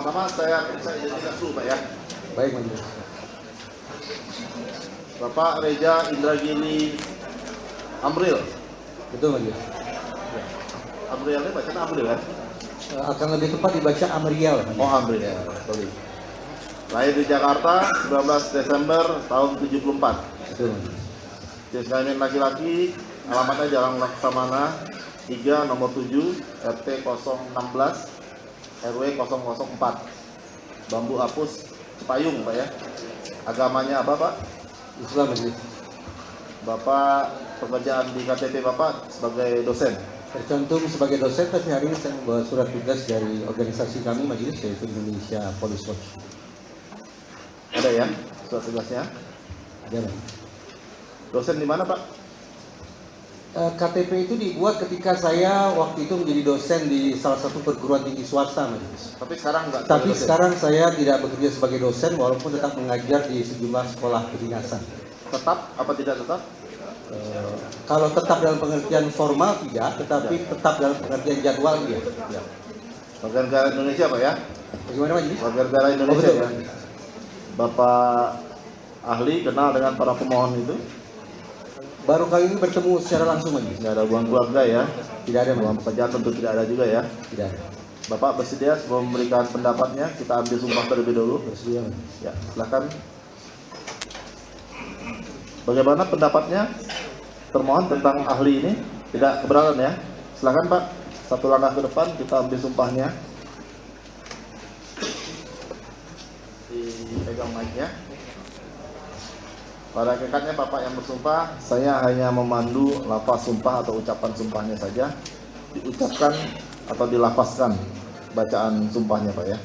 Pertama saya identitas dulu Pak ya. Baik Majelis. Bapak Reja Indragiri Amril. Betul Majelis. Amril ini bacanya Amril kan? Akan lebih tepat dibaca Amrial. Oh Amril ya, sorry. Lahir di Jakarta 19 Desember tahun 74. Betul Majelis. Jenis kelamin laki-laki, alamatnya Jalan Laksamana 3 nomor 7 RT 016 RW 004 Bambu Apus Cipayung Pak ya. Agamanya apa Pak? Islam Majelis. Bapak pekerjaan di KTP Bapak sebagai dosen. Tercantum sebagai dosen, tapi hari ini saya membawa surat tugas dari organisasi kami Majelis, yaitu Indonesia Police Watch. Ada ya surat tugasnya? Ada Majelis. Dosen di mana Pak? KTP itu dibuat ketika saya waktu itu menjadi dosen di salah satu perguruan tinggi swasta Majelis. Tapi sekarang enggak. Tapi sekarang saya tidak bekerja sebagai dosen, walaupun tetap mengajar di sejumlah sekolah kedinasan. Tetap apa tidak tetap? Kalau tetap dalam pengertian formal tidak, tetapi tetap dalam pengertian jadwal iya. Ya. Warga negara Indonesia Pak ya? Bagaimana Majelis? Warga negara Indonesia betul. ya. Bapak ahli kenal dengan para pemohon itu? Baru kali ini bertemu secara langsung Majelis. Tidak ada hubungan keluarga ya? Tidak ada Hubungan Majelis. pekerjaan tentu tidak ada juga ya? Tidak ada. Bapak bersedia sebelum memberikan pendapatnya, kita ambil sumpah terlebih dahulu. Bersedia Majelis. Ya, silakan. Bagaimana pendapatnya termohon tentang ahli ini? Tidak keberatan ya? Silakan Pak, satu langkah ke depan kita ambil sumpahnya. Dipegang mic-nya. Pada hakikatnya Bapak yang bersumpah, saya hanya memandu lafaz sumpah atau ucapan sumpahnya saja. Diucapkan atau dilafazkan bacaan sumpahnya Pak ya.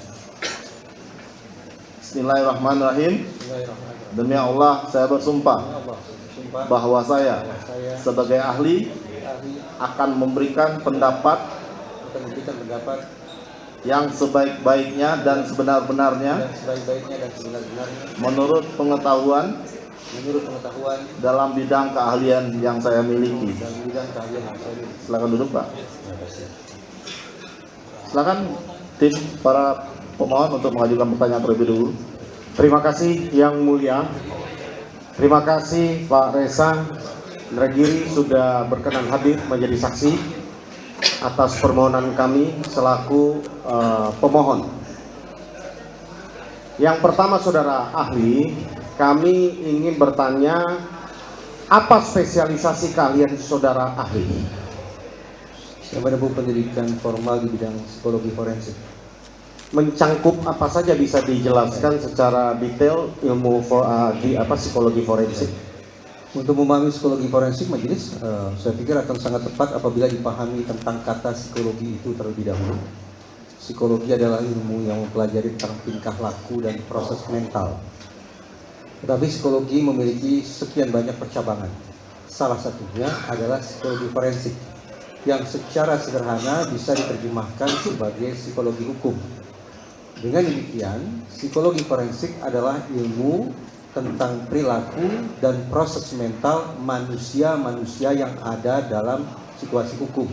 Bismillahirrahmanirrahim. Demi Allah saya bersumpah bahwa saya sebagai ahli akan memberikan pendapat yang sebaik-baiknya dan sebenar-benarnya menurut pengetahuan dalam bidang keahlian yang saya miliki. Silakan duduk Pak. Silakan tim para pemohon untuk mengajukan pertanyaan terlebih dahulu. Terima kasih Yang Mulia. Terima kasih Pak Reza Indragiri sudah berkenan hadir menjadi saksi atas permohonan kami selaku pemohon. Yang pertama saudara ahli, kami ingin bertanya apa spesialisasi kalian saudara ahli? Saya menempuh pendidikan formal di bidang psikologi forensik. Mencangkup apa saja bisa dijelaskan secara detail ilmu psikologi forensik? Untuk memahami psikologi forensik Majelis, saya pikir akan sangat tepat apabila dipahami tentang kata psikologi itu terlebih dahulu. Psikologi adalah ilmu yang mempelajari tentang tingkah laku dan proses mental. Tetapi psikologi memiliki sekian banyak percabangan. Salah satunya adalah psikologi forensik, yang secara sederhana bisa diterjemahkan sebagai psikologi hukum. Dengan demikian, psikologi forensik adalah ilmu tentang perilaku dan proses mental manusia-manusia yang ada dalam situasi hukum.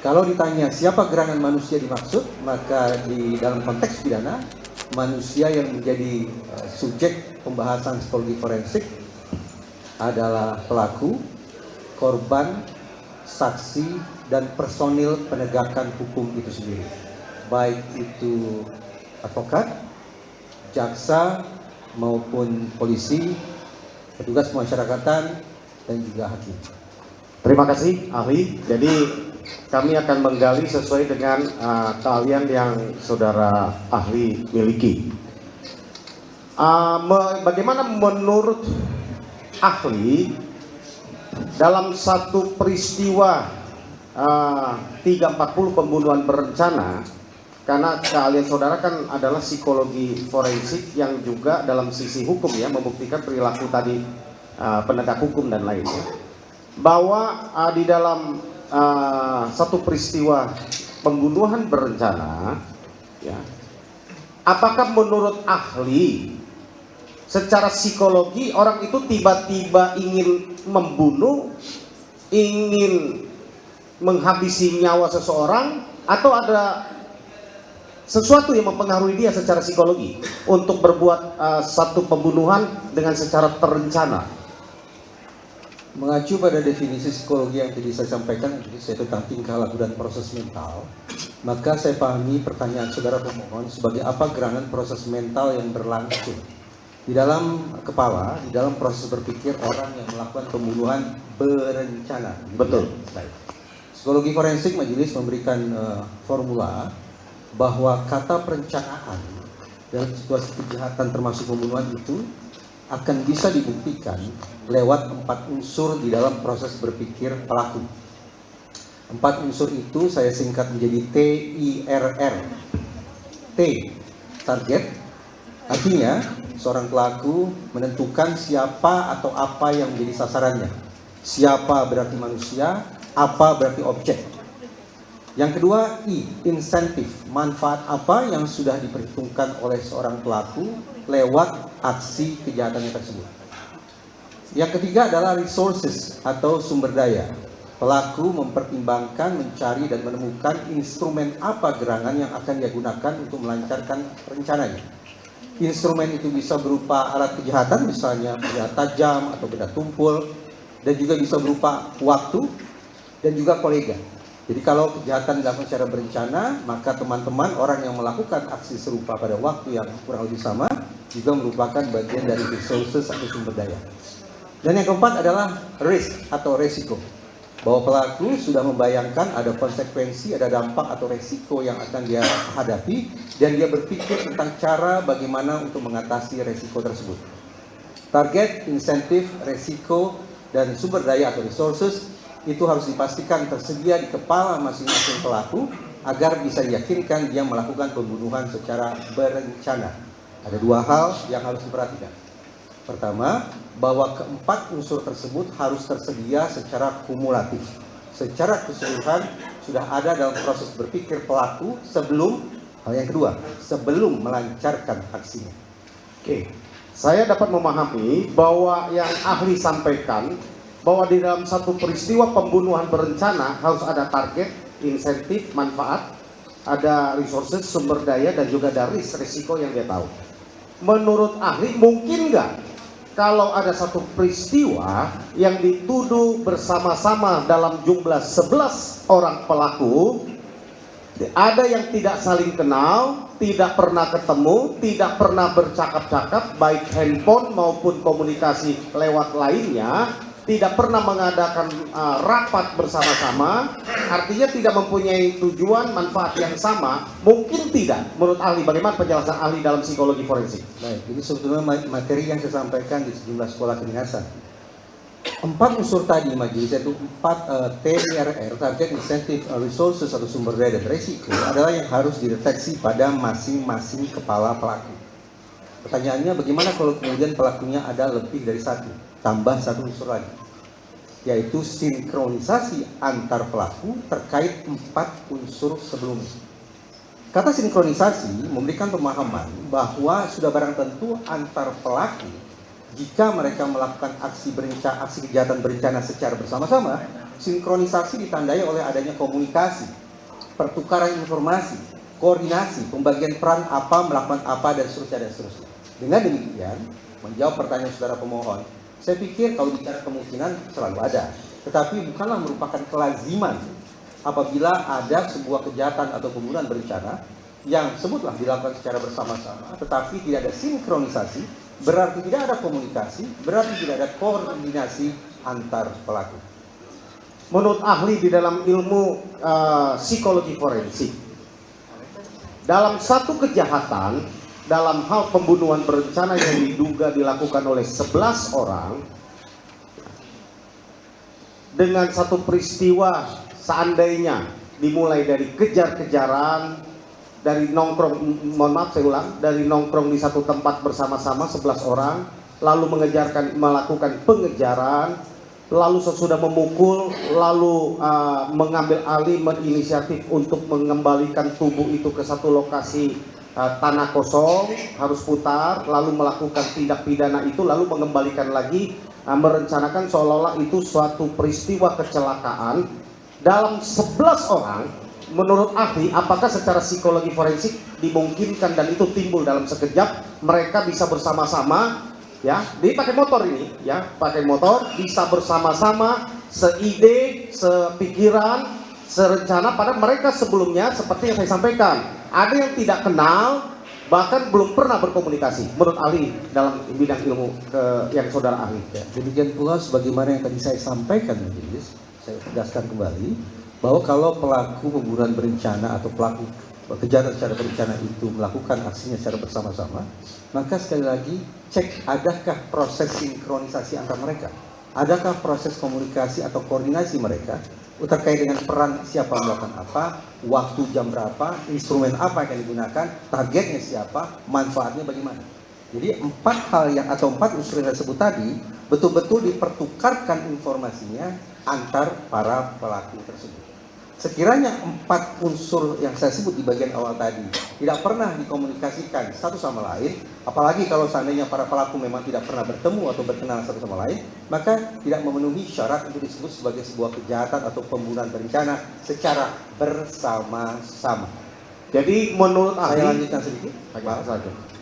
Kalau ditanya siapa gerangan manusia dimaksud, maka di dalam konteks pidana, manusia yang menjadi subjek pembahasan psikologi forensik adalah pelaku, korban, saksi, dan personil penegakan hukum itu sendiri. Baik itu advokat, jaksa, maupun polisi, petugas pemasyarakatan, dan juga hakim. Terima kasih ahli. Jadi kami akan menggali sesuai dengan keahlian yang saudara ahli miliki. Bagaimana menurut ahli dalam satu peristiwa 340 pembunuhan berencana? Karena keahlian saudara kan adalah psikologi forensik yang juga dalam sisi hukum ya, membuktikan perilaku tadi penegak hukum dan lainnya. Bahwa di dalam satu peristiwa pembunuhan berencana ya, apakah menurut ahli secara psikologi orang itu tiba-tiba ingin membunuh, ingin menghabisi nyawa seseorang, atau ada sesuatu yang mempengaruhi dia secara psikologi untuk berbuat satu pembunuhan dengan secara terencana. Mengacu pada definisi psikologi yang tadi saya sampaikan, yaitu tentang tingkah laku dan proses mental, maka saya pahami pertanyaan saudara pemohon sebagai apa gerangan proses mental yang berlangsung di dalam kepala, di dalam proses berpikir orang yang melakukan pembunuhan berencana. Betul. Baik. Psikologi forensik majelis memberikan formula bahwa kata perencanaan dalam situasi kejahatan termasuk pembunuhan itu akan bisa dibuktikan lewat 4 unsur di dalam proses berpikir pelaku. 4 unsur itu saya singkat menjadi TIRR. T, target, artinya seorang pelaku menentukan siapa atau apa yang menjadi sasarannya. Siapa berarti manusia, apa berarti objek. Yang kedua, I, insentif, manfaat apa yang sudah diperhitungkan oleh seorang pelaku lewat aksi kejahatannya tersebut. Yang ketiga adalah resources atau sumber daya. Pelaku mempertimbangkan, mencari dan menemukan instrumen apa gerangan yang akan dia gunakan untuk melancarkan rencananya. Instrumen itu bisa berupa alat kejahatan, misalnya benda tajam atau benda tumpul, dan juga bisa berupa waktu dan juga kolega. Jadi kalau kejahatan dilakukan secara berencana, maka teman-teman orang yang melakukan aksi serupa pada waktu yang kurang lebih sama juga merupakan bagian dari resources atau sumber daya. Dan yang keempat adalah risk atau resiko. Bahwa pelaku sudah membayangkan ada konsekuensi, ada dampak atau resiko yang akan dia hadapi, dan dia berpikir tentang cara bagaimana untuk mengatasi resiko tersebut. Target, insentif, resiko, dan sumber daya atau resources itu harus dipastikan tersedia di kepala masing-masing pelaku agar bisa diyakinkan dia melakukan pembunuhan secara berencana. Ada 2 hal yang harus diperhatikan. Pertama, bahwa keempat unsur tersebut harus tersedia secara kumulatif. Secara keseluruhan sudah ada dalam proses berpikir pelaku sebelum, hal yang kedua, sebelum melancarkan aksinya. Oke, saya dapat memahami bahwa yang ahli sampaikan bahwa di dalam satu peristiwa pembunuhan berencana harus ada target, insentif, manfaat, ada resources, sumber daya, dan juga ada risiko yang dia tahu. Menurut ahli, mungkin nggak kalau ada satu peristiwa yang dituduh bersama-sama dalam jumlah 11 orang pelaku, ada yang tidak saling kenal, tidak pernah ketemu, tidak pernah bercakap-cakap, baik handphone maupun komunikasi lewat lainnya, tidak pernah mengadakan rapat bersama-sama, artinya tidak mempunyai tujuan manfaat yang sama, mungkin tidak. Menurut ahli, bagaimana penjelasan ahli dalam psikologi forensik? Baik, ini sebetulnya materi yang saya sampaikan di sejumlah sekolah kedinasan. 4 unsur tadi majelis, yaitu 4 TIRR, target, insentif, resources atau sumber daya dan resiko, adalah yang harus dideteksi pada masing-masing kepala pelaku. Pertanyaannya, bagaimana kalau kemudian pelakunya ada lebih dari 1, tambah 1 unsur lagi, yaitu sinkronisasi antar pelaku terkait 4 unsur sebelumnya. Kata sinkronisasi memberikan pemahaman bahwa sudah barang tentu antar pelaku, jika mereka melakukan aksi kejahatan berencana secara bersama-sama, sinkronisasi ditandai oleh adanya komunikasi, pertukaran informasi, koordinasi, pembagian peran apa, melakukan apa, dan seterusnya, dan seterusnya. Dengan demikian, menjawab pertanyaan saudara pemohon, saya pikir kalau bicara kemungkinan selalu ada, tetapi bukanlah merupakan kelaziman apabila ada sebuah kejahatan atau pembunuhan berencana yang sebutlah dilakukan secara bersama-sama, tetapi tidak ada sinkronisasi, berarti tidak ada komunikasi, berarti tidak ada koordinasi antar pelaku. Menurut ahli di dalam ilmu psikologi forensik, dalam satu kejahatan, dalam hal pembunuhan berencana yang diduga dilakukan oleh 11 orang, dengan satu peristiwa seandainya dimulai dari kejar-kejaran, dari nongkrong, mohon maaf saya ulang, dari nongkrong di satu tempat bersama-sama 11 orang, lalu melakukan pengejaran, lalu sesudah memukul, lalu mengambil alih, menginisiatif untuk mengembalikan tubuh itu ke satu lokasi tanah kosong, harus putar, lalu melakukan tindak pidana itu, lalu mengembalikan lagi, merencanakan seolah-olah itu suatu peristiwa kecelakaan. Dalam 11 orang menurut ahli, apakah secara psikologi forensik dimungkinkan dan itu timbul dalam sekejap mereka bisa bersama-sama, ya, dia pakai motor ini, ya, pakai motor bisa bersama-sama, seide, sepikiran, serencana, pada mereka sebelumnya seperti yang saya sampaikan, ada yang tidak kenal, bahkan belum pernah berkomunikasi, menurut ahli dalam bidang ilmu yang saudara ahli. Ya, demikian pula sebagaimana yang tadi saya sampaikan, majelis, saya tegaskan kembali bahwa kalau pelaku pembunuhan berencana atau pelaku kejahatan secara berencana itu melakukan aksinya secara bersama-sama, maka sekali lagi cek adakah proses sinkronisasi antar mereka, adakah proses komunikasi atau koordinasi mereka terkait dengan peran siapa melakukan apa, waktu jam berapa, instrumen apa yang akan digunakan, targetnya siapa, manfaatnya bagaimana. Jadi 4 hal yang atau 4 unsur yang tersebut tadi betul-betul dipertukarkan informasinya antar para pelaku tersebut. Sekiranya 4 unsur yang saya sebut di bagian awal tadi tidak pernah dikomunikasikan satu sama lain, apalagi kalau seandainya para pelaku memang tidak pernah bertemu atau berkenalan satu sama lain, maka tidak memenuhi syarat untuk disebut sebagai sebuah kejahatan atau pembunuhan berencana secara bersama-sama. Jadi menurut ahli, Saya lanjutkan sedikit.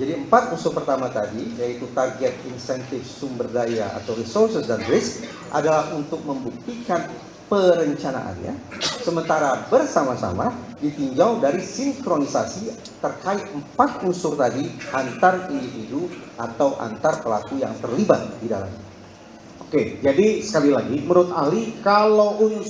Jadi 4 unsur pertama tadi, yaitu target, insentif, sumber daya atau resources dan risk, adalah untuk membuktikan perencanaannya, sementara bersama-sama ditinjau dari sinkronisasi terkait 4 unsur tadi antar individu atau antar pelaku yang terlibat di dalamnya. oke, jadi sekali lagi, menurut ahli, kalau 5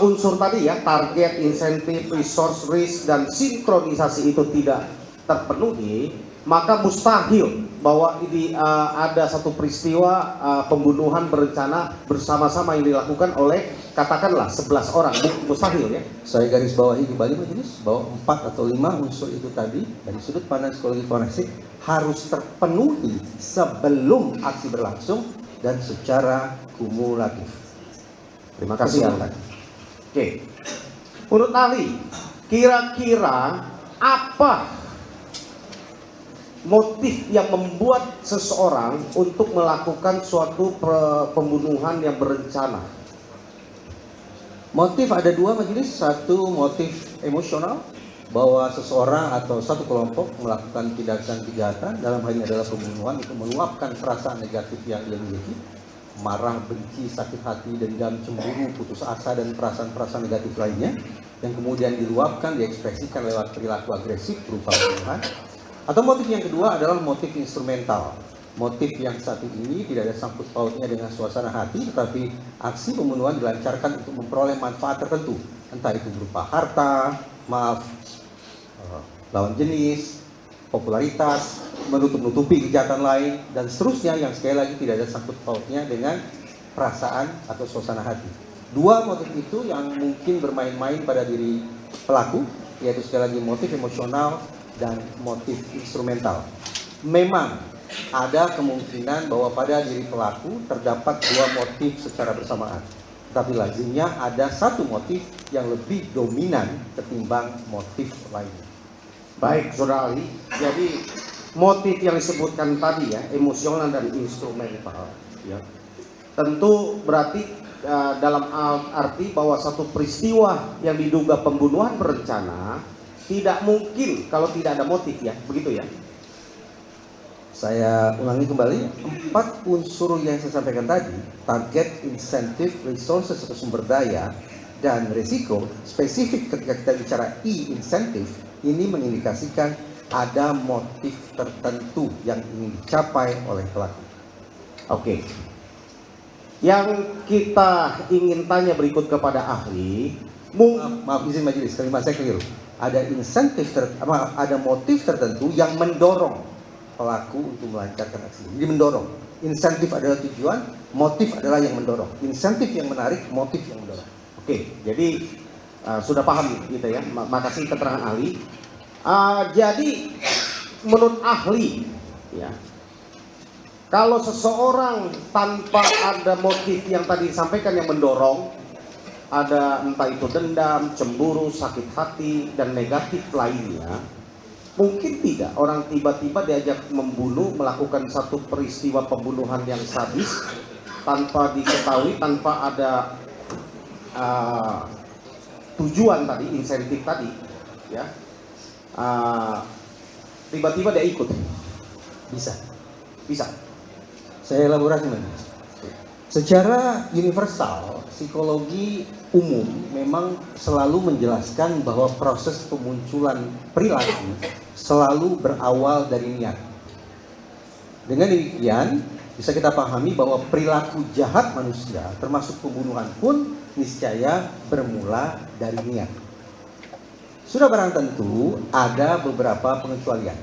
unsur tadi ya, target, insentif, resource, risk, dan sinkronisasi itu tidak terpenuhi, maka mustahil bahwa ini ada satu peristiwa pembunuhan berencana bersama-sama yang dilakukan oleh katakanlah 11 orang, mustahil ya. Saya garis bawahi kembali majelis bahwa 4 atau 5 unsur itu tadi dari sudut pandang psikologi forensik harus terpenuhi sebelum aksi berlangsung dan secara kumulatif. Terima kasih. Oke, menurut ahli, kira-kira apa motif yang membuat seseorang untuk melakukan suatu pembunuhan yang berencana? Motif ada 2 majelis, satu motif emosional bahwa seseorang atau satu kelompok melakukan tindakan kejahatan, dalam hal ini adalah pembunuhan, untuk meluapkan perasaan negatif yang ia miliki, marah, benci, sakit hati, dendam, cemburu, putus asa, dan perasaan-perasaan negatif lainnya, yang kemudian diluapkan, diekspresikan lewat perilaku agresif berupa pembunuhan. Atau motif yang kedua adalah motif instrumental, motif yang satu ini tidak ada sangkut pautnya dengan suasana hati, tetapi aksi pembunuhan dilancarkan untuk memperoleh manfaat tertentu, entah itu berupa harta, lawan jenis, popularitas, menutup-nutupi kejahatan lain, dan seterusnya yang sekali lagi tidak ada sangkut pautnya dengan perasaan atau suasana hati. 2 motif itu yang mungkin bermain-main pada diri pelaku, yaitu sekali lagi motif emosional dan motif instrumental. Memang ada kemungkinan bahwa pada diri pelaku terdapat 2 motif secara bersamaan, tapi lazimnya ada satu motif yang lebih dominan ketimbang motif lainnya. Baik, saudara ahli. Jadi motif yang disebutkan tadi ya, emosional dan instrumental, ya, tentu berarti dalam arti bahwa satu peristiwa yang diduga pembunuhan berencana tidak mungkin kalau tidak ada motif ya, begitu ya. Saya ulangi kembali, 4 unsur yang saya sampaikan tadi, target, insentif, resources atau sumber daya, dan risiko, spesifik ketika kita bicara insentif, ini mengindikasikan ada motif tertentu yang ingin dicapai oleh pelaku. Oke. Yang kita ingin tanya berikut kepada ahli, Maaf izin majelis, kalimat saya keliru. Ada insentif, ada motif tertentu yang mendorong pelaku untuk melancarkan aksi. Jadi mendorong. Insentif adalah tujuan, motif adalah yang mendorong. Insentif yang menarik, motif yang mendorong. Oke, jadi sudah paham gitu ya. Makasih keterangan ahli. Jadi menurut ahli, ya, kalau seseorang tanpa ada motif yang tadi disampaikan yang mendorong, ada entah itu dendam, cemburu, sakit hati, dan negatif lainnya, mungkin tidak orang tiba-tiba diajak membunuh, melakukan satu peristiwa pembunuhan yang sadis tanpa diketahui, tanpa ada tujuan tadi, insentif tadi, ya, tiba-tiba dia ikut, Bisa. bisa. Saya elaborasi Mas. Secara universal, psikologi umum memang selalu menjelaskan bahwa proses pemunculan perilaku selalu berawal dari niat. Dengan demikian, bisa kita pahami bahwa perilaku jahat manusia, termasuk pembunuhan pun niscaya bermula dari niat. Sudah barang tentu ada beberapa pengecualian.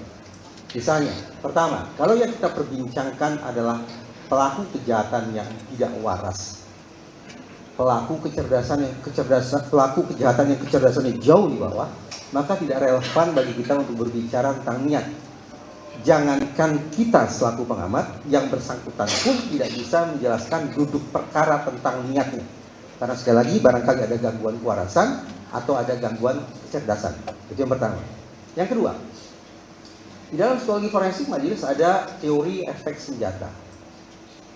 Misalnya, pertama, kalau yang kita perbincangkan adalah pelaku kejahatan yang tidak waras, pelaku kejahatan yang kecerdasannya jauh di bawah, maka tidak relevan bagi kita untuk berbicara tentang niat. Jangankan kita selaku pengamat, yang bersangkutan pun tidak bisa menjelaskan duduk perkara tentang niatnya. Karena sekali lagi barangkali ada gangguan kewarasan atau ada gangguan kecerdasan. Itu yang pertama. Yang kedua, di dalam psikologi forensik majelis ada teori efek senjata.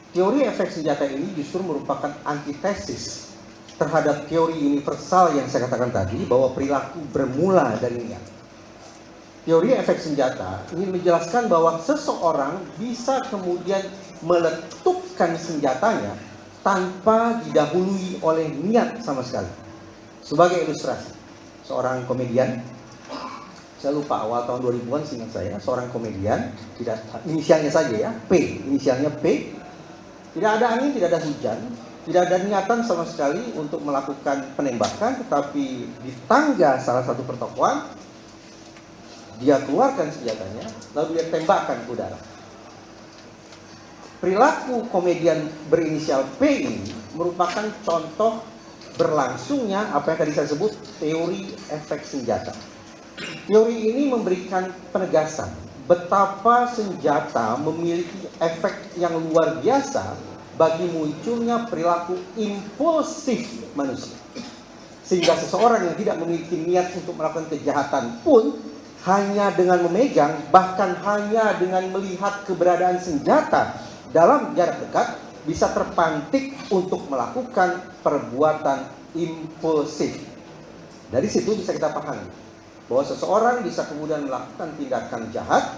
Teori efek senjata ini justru merupakan antitesis terhadap teori universal yang saya katakan tadi, bahwa perilaku bermula dari niat. Teori efek senjata ingin menjelaskan bahwa seseorang bisa kemudian meletupkan senjatanya tanpa didahului oleh niat sama sekali. Sebagai ilustrasi, seorang komedian, saya lupa awal tahun 2000-an seingat saya, seorang komedian, tidak, inisialnya saja ya, P, inisialnya P, tidak ada angin, tidak ada hujan, tidak ada niatan sama sekali untuk melakukan penembakan, tetapi di tangga salah satu pertokoan, dia keluarkan senjatanya, lalu dia tembakkan ke udara. Perilaku komedian berinisial P ini merupakan contoh berlangsungnya apa yang tadi saya sebut teori efek senjata. Teori ini memberikan penegasan betapa senjata memiliki efek yang luar biasa bagi munculnya perilaku impulsif manusia. Sehingga seseorang yang tidak memiliki niat untuk melakukan kejahatan pun hanya dengan memegang, bahkan hanya dengan melihat keberadaan senjata dalam jarak dekat, bisa terpantik untuk melakukan perbuatan impulsif. Dari situ bisa kita pahami bahwa seseorang bisa kemudian melakukan tindakan jahat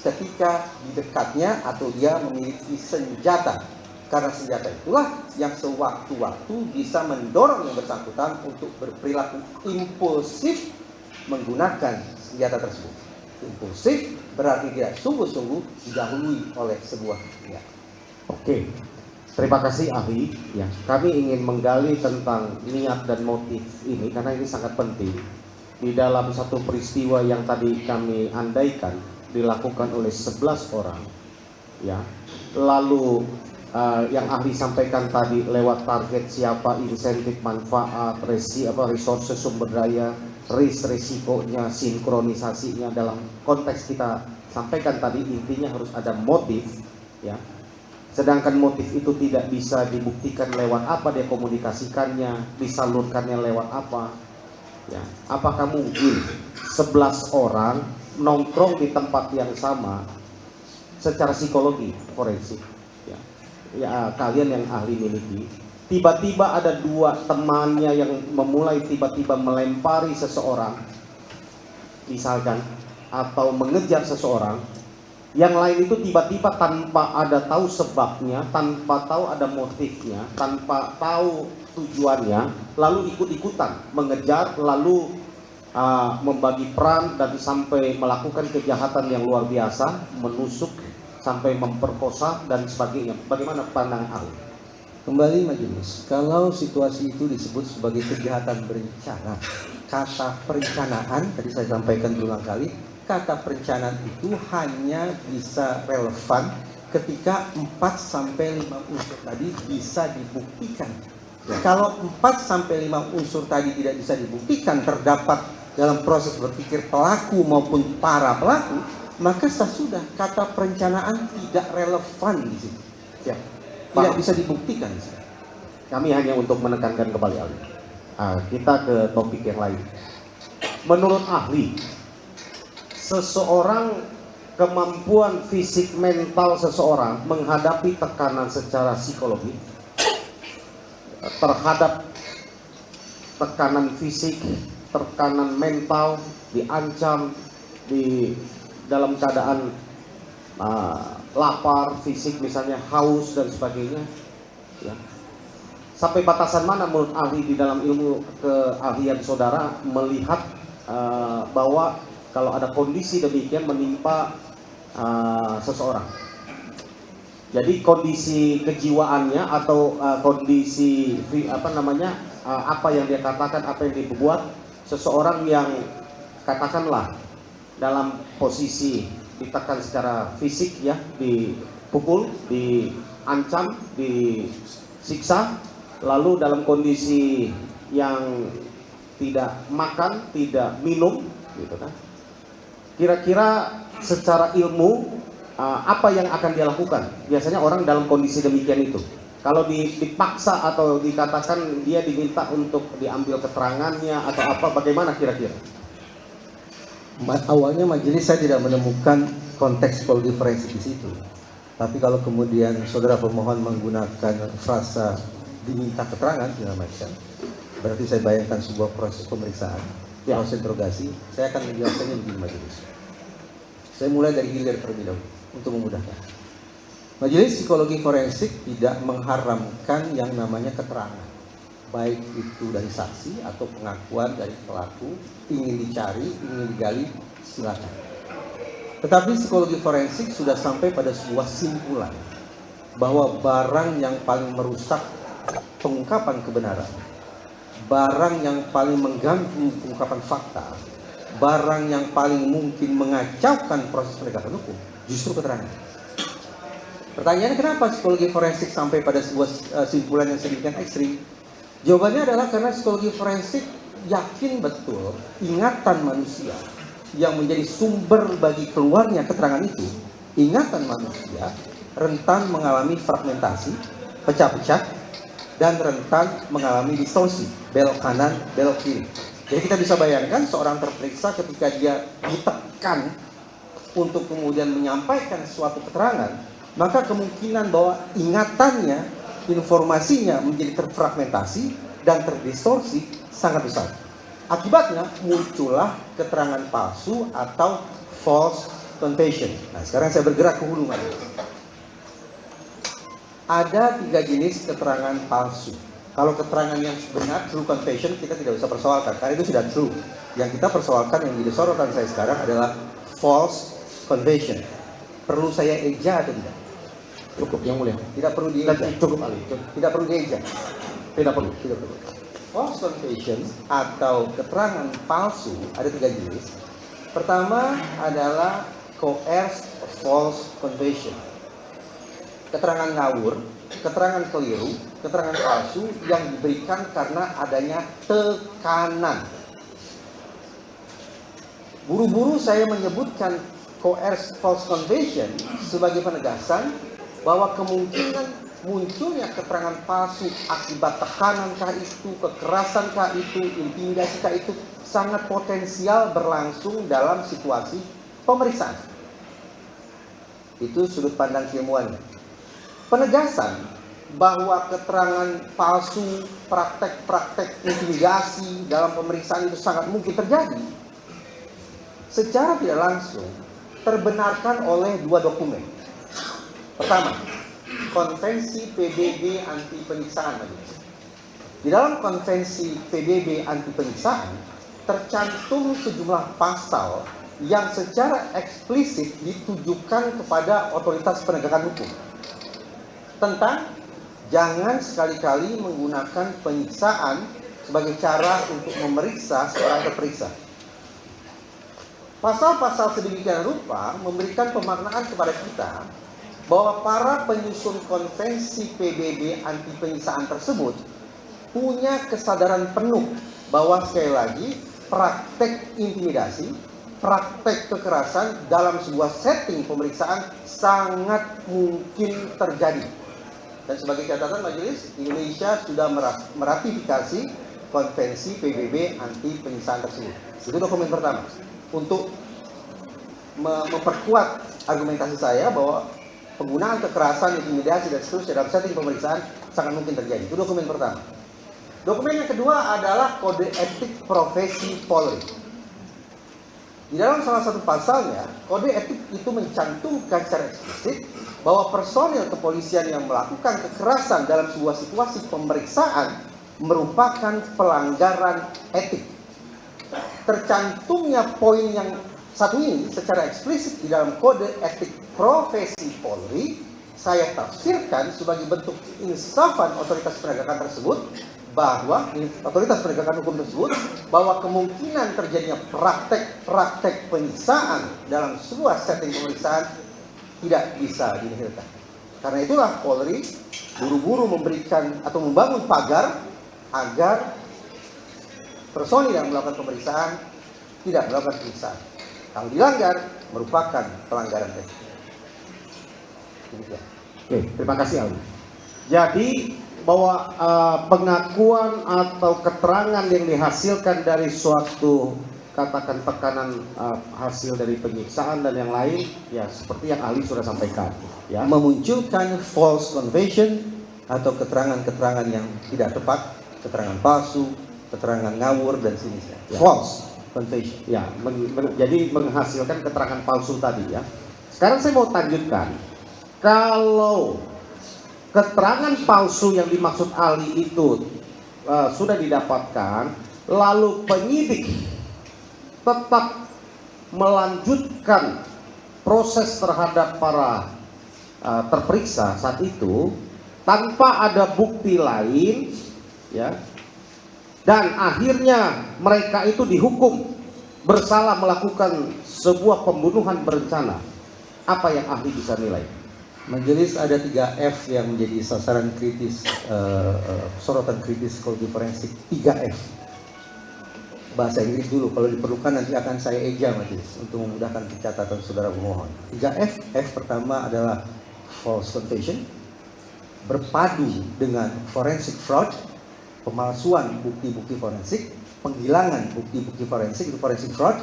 ketika di dekatnya atau dia memiliki senjata. Karena senjata itulah yang sewaktu-waktu bisa mendorong yang bersangkutan untuk berperilaku impulsif menggunakan senjata tersebut. Impulsif berarti tidak sungguh-sungguh didahului oleh sebuah niat. Oke, terima kasih ahli. Ya, kami ingin menggali tentang niat dan motif ini karena ini sangat penting. Di dalam satu peristiwa yang tadi kami andaikan dilakukan oleh 11 orang, ya. Lalu yang ahli sampaikan tadi lewat target siapa, insentif, manfaat, resources, sumber daya, risikonya, sinkronisasinya, dalam konteks kita sampaikan tadi intinya harus ada motif, ya. Sedangkan motif itu tidak bisa dibuktikan lewat apa dia komunikasikannya, disalurkannya lewat apa, ya. Apakah mungkin 11 orang nongkrong di tempat yang sama secara psikologi forensik, ya, kalian yang ahli miliki, tiba-tiba ada dua temannya yang memulai tiba-tiba melempari seseorang misalkan, atau mengejar seseorang, yang lain itu tiba-tiba tanpa ada tahu sebabnya, tanpa tahu ada motifnya, tanpa tahu tujuannya, lalu ikut-ikutan mengejar, lalu membagi peran dan sampai melakukan kejahatan yang luar biasa, menusuk sampai memperkosa dan sebagainya. Bagaimana pandangan ahli? Kembali majelis, kalau situasi itu disebut sebagai kejahatan berencana, kata perencanaan tadi saya sampaikan berulang kali, kata perencanaan itu hanya bisa relevan ketika 4-5 unsur tadi bisa dibuktikan. Kalau 4-5 unsur tadi tidak bisa dibuktikan, terdapat dalam proses berpikir pelaku maupun para pelaku, maka sudah kata perencanaan tidak relevan di situ. Ya, tidak bisa dibuktikan di situ. Kami hanya untuk menekankan kembali ahli. Kita ke topik yang lain. Menurut ahli, seseorang, kemampuan fisik mental seseorang menghadapi tekanan secara psikologi terhadap tekanan fisik, tekanan mental, diancam, di dalam keadaan lapar, fisik misalnya, haus dan sebagainya. Ya. Sampai batasan mana menurut ahli di dalam ilmu keahlian saudara melihat bahwa kalau ada kondisi demikian menimpa seseorang? Jadi kondisi kejiwaannya atau kondisi apa yang dia katakan, apa yang dibuat seseorang yang katakanlah dalam posisi ditekan secara fisik, ya, dipukul, diancam, disiksa, lalu dalam kondisi yang tidak makan, tidak minum, gitu kan? Kira-kira secara ilmu apa yang akan dia lakukan? Biasanya orang dalam kondisi demikian itu, kalau dipaksa atau dikatakan dia diminta untuk diambil keterangannya atau apa, bagaimana kira-kira? Awalnya majelis saya tidak menemukan konteks psikologi forensik di situ. Tapi kalau kemudian saudara pemohon menggunakan frasa diminta keterangan segala macam, berarti saya bayangkan sebuah proses pemeriksaan, proses interogasi. Saya akan menjelaskannya begini majelis. Saya mulai dari hilir terlebih dahulu untuk memudahkan. Majelis psikologi forensik tidak mengharamkan yang namanya keterangan, baik itu dari saksi atau pengakuan dari pelaku, ingin dicari, ingin digali, silakan. Tetapi psikologi forensik sudah sampai pada sebuah simpulan bahwa barang yang paling merusak pengungkapan kebenaran, barang yang paling mengganggu pengungkapan fakta, barang yang paling mungkin mengacaukan proses penegakan hukum, justru keterangan. Pertanyaannya, kenapa psikologi forensik sampai pada sebuah simpulan yang sedemikian ekstrim? Jawabannya adalah karena psikologi forensik yakin betul ingatan manusia yang menjadi sumber bagi keluarnya keterangan itu, ingatan manusia rentan mengalami fragmentasi, pecah-pecah, dan rentan mengalami distorsi, belok kanan, belok kiri. Jadi kita bisa bayangkan seorang terperiksa ketika dia ditekan untuk kemudian menyampaikan suatu keterangan, maka kemungkinan bahwa ingatannya, informasinya menjadi terfragmentasi dan terdistorsi sangat besar. Akibatnya muncullah keterangan palsu atau false confession. Nah, sekarang saya bergerak ke hulu. Ada 3 jenis keterangan palsu. Kalau keterangan yang benar, true confession, kita tidak usah persoalkan karena itu sudah true. Yang kita persoalkan, yang jadi sorotan saya sekarang adalah false confession. Perlu saya eja atau tidak? Cukup, yang mulia. Tidak perlu dieja. Cukup Ali. Tidak perlu dieja. Tidak perlu. Tidak perlu. False confession atau keterangan palsu ada 3 jenis. Pertama adalah coerced false confession. Keterangan ngawur, keterangan keliru, keterangan palsu yang diberikan karena adanya tekanan. Buru-buru saya menyebutkan coerced false confession sebagai penegasan bahwa kemungkinan munculnya keterangan palsu akibat tekanankah itu, kekerasankah itu, intimidasikah itu sangat potensial berlangsung dalam situasi pemeriksaan. Itu sudut pandang keilmuannya. Penegasan bahwa keterangan palsu, praktek-praktek intimidasi dalam pemeriksaan itu sangat mungkin terjadi, secara tidak langsung terbenarkan oleh 2 dokumen. Pertama, Konvensi PBB anti penyiksaan. Di dalam Konvensi PBB anti penyiksaan tercantum sejumlah pasal yang secara eksplisit ditujukan kepada otoritas penegakan hukum tentang jangan sekali-kali menggunakan penyiksaan sebagai cara untuk memeriksa seorang terperiksa. Pasal-pasal sedemikian rupa memberikan pemaknaan kepada kita bahwa para penyusun konvensi PBB anti penyiksaan tersebut punya kesadaran penuh bahwa sekali lagi praktek intimidasi, praktek kekerasan dalam sebuah setting pemeriksaan sangat mungkin terjadi. Dan sebagai catatan majelis, Indonesia sudah meratifikasi konvensi PBB anti penyiksaan tersebut. Itu dokumen pertama untuk memperkuat argumentasi saya bahwa penggunaan kekerasan, intimidasi dan seterusnya dalam setting pemeriksaan sangat mungkin terjadi. Itu dokumen pertama. Dokumen yang kedua adalah kode etik profesi Polri. Di dalam salah satu pasalnya, kode etik itu mencantumkan secara eksplisit bahwa personil kepolisian yang melakukan kekerasan dalam sebuah situasi pemeriksaan merupakan pelanggaran etik. Tercantumnya poin yang satu ini secara eksplisit di dalam kode etik profesi Polri, saya tafsirkan sebagai bentuk insafan otoritas penegakan tersebut bahwa otoritas penegakan hukum tersebut bahwa kemungkinan terjadinya praktek-praktek penyiksaan dalam sebuah setting pemeriksaan tidak bisa dinihilkan. Karena itulah Polri buru-buru memberikan atau membangun pagar agar personil yang melakukan pemeriksaan tidak melakukan pemeriksaan. Kalau dilanggar merupakan pelanggaran etik. Oke, terima kasih Ali. Jadi bahwa pengakuan atau keterangan yang dihasilkan dari suatu katakan tekanan hasil dari penyiksaan dan yang lain ya seperti yang Ali sudah sampaikan ya, Memunculkan false confession atau keterangan-keterangan yang tidak tepat, keterangan palsu, keterangan ngawur dan sejenisnya. Ya. False confession. ya jadi menghasilkan keterangan palsu tadi ya. Sekarang saya mau lanjutkan, kalau keterangan palsu yang dimaksud Ali itu sudah didapatkan, lalu penyidik tetap melanjutkan proses terhadap para terperiksa saat itu tanpa ada bukti lain, ya, dan akhirnya mereka itu dihukum bersalah melakukan sebuah pembunuhan berencana, apa yang ahli bisa nilai? Majelis ada 3 F yang menjadi sasaran kritis, sorotan kritis psikologi forensik. 3 F. Bahasa Inggris dulu, kalau diperlukan nanti akan saya eja majelis untuk memudahkan pencatatan saudara pemohon. 3 F. F pertama adalah false confession, berpadu dengan forensic fraud, pemalsuan bukti-bukti forensik, penghilangan bukti-bukti forensik, itu forensic fraud,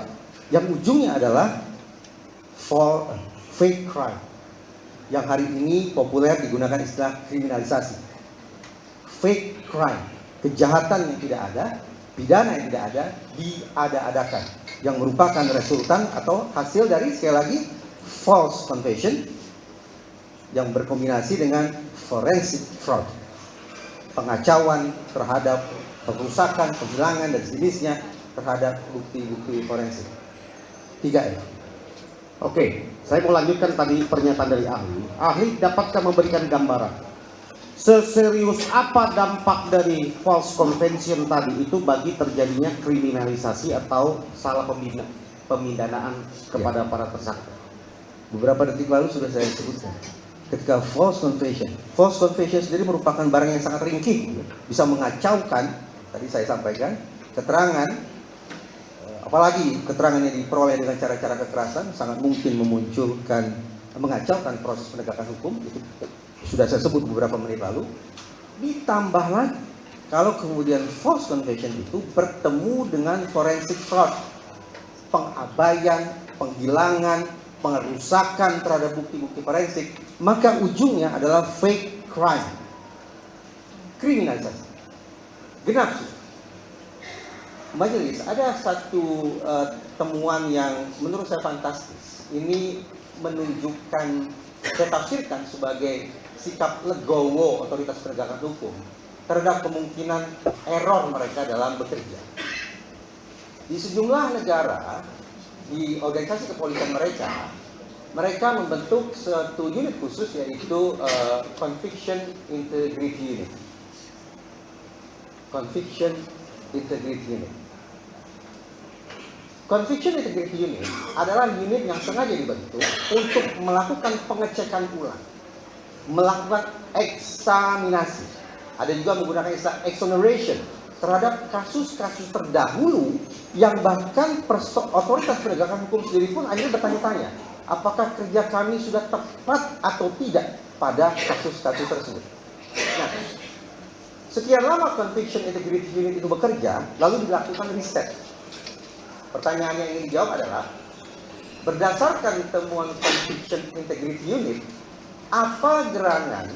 yang ujungnya adalah fake crime, yang hari ini populer digunakan istilah kriminalisasi. Fake crime, kejahatan yang tidak ada, pidana yang tidak ada, diada-adakan, yang merupakan resultan atau hasil dari, sekali lagi, false confession yang berkombinasi dengan forensic fraud, pengacauan terhadap perusakan, penghilangan dan sejenisnya terhadap bukti-bukti forensik. 3 F. Oke, saya mau lanjutkan tadi pernyataan dari ahli. Ahli dapatkah memberikan gambaran seserius apa dampak dari false confession tadi itu bagi terjadinya kriminalisasi atau salah pemindanaan kepada para tersangka? Beberapa detik lalu sudah saya sebutkan. Ketika false confession sendiri merupakan barang yang sangat ringkih, bisa mengacaukan, tadi saya sampaikan, keterangan, apalagi keterangan yang diperoleh dengan cara-cara kekerasan, sangat mungkin mengacaukan proses penegakan hukum, itu sudah saya sebut beberapa menit lalu. Ditambah lagi, kalau kemudian false confession itu bertemu dengan forensic fraud, pengabaian, penghilangan, pengerusakan terhadap bukti-bukti forensik, maka ujungnya adalah fake crime, kriminalisasi. Genap. Majelis, ada satu temuan yang menurut saya fantastis. Ini menunjukkan, saya tafsirkan sebagai sikap legowo otoritas penegakan hukum terhadap kemungkinan error mereka dalam bekerja. Di sejumlah negara, di organisasi kepolisian mereka membentuk satu unit khusus, yaitu Conviction Integrity Unit. Conviction Integrity Unit. Conviction Integrity Unit adalah unit yang sengaja dibentuk untuk melakukan pengecekan ulang, melakukan eksaminasi. Ada juga menggunakan istilah exoneration terhadap kasus-kasus terdahulu yang bahkan otoritas penegakan hukum sendiri pun akhirnya bertanya-tanya, apakah kerja kami sudah tepat atau tidak pada kasus-kasus tersebut. Nah, sekian lama Conviction Integrity Unit itu bekerja, lalu dilakukan riset. Pertanyaan yang ingin dijawab adalah, berdasarkan temuan Conviction Integrity Unit, apa gerangan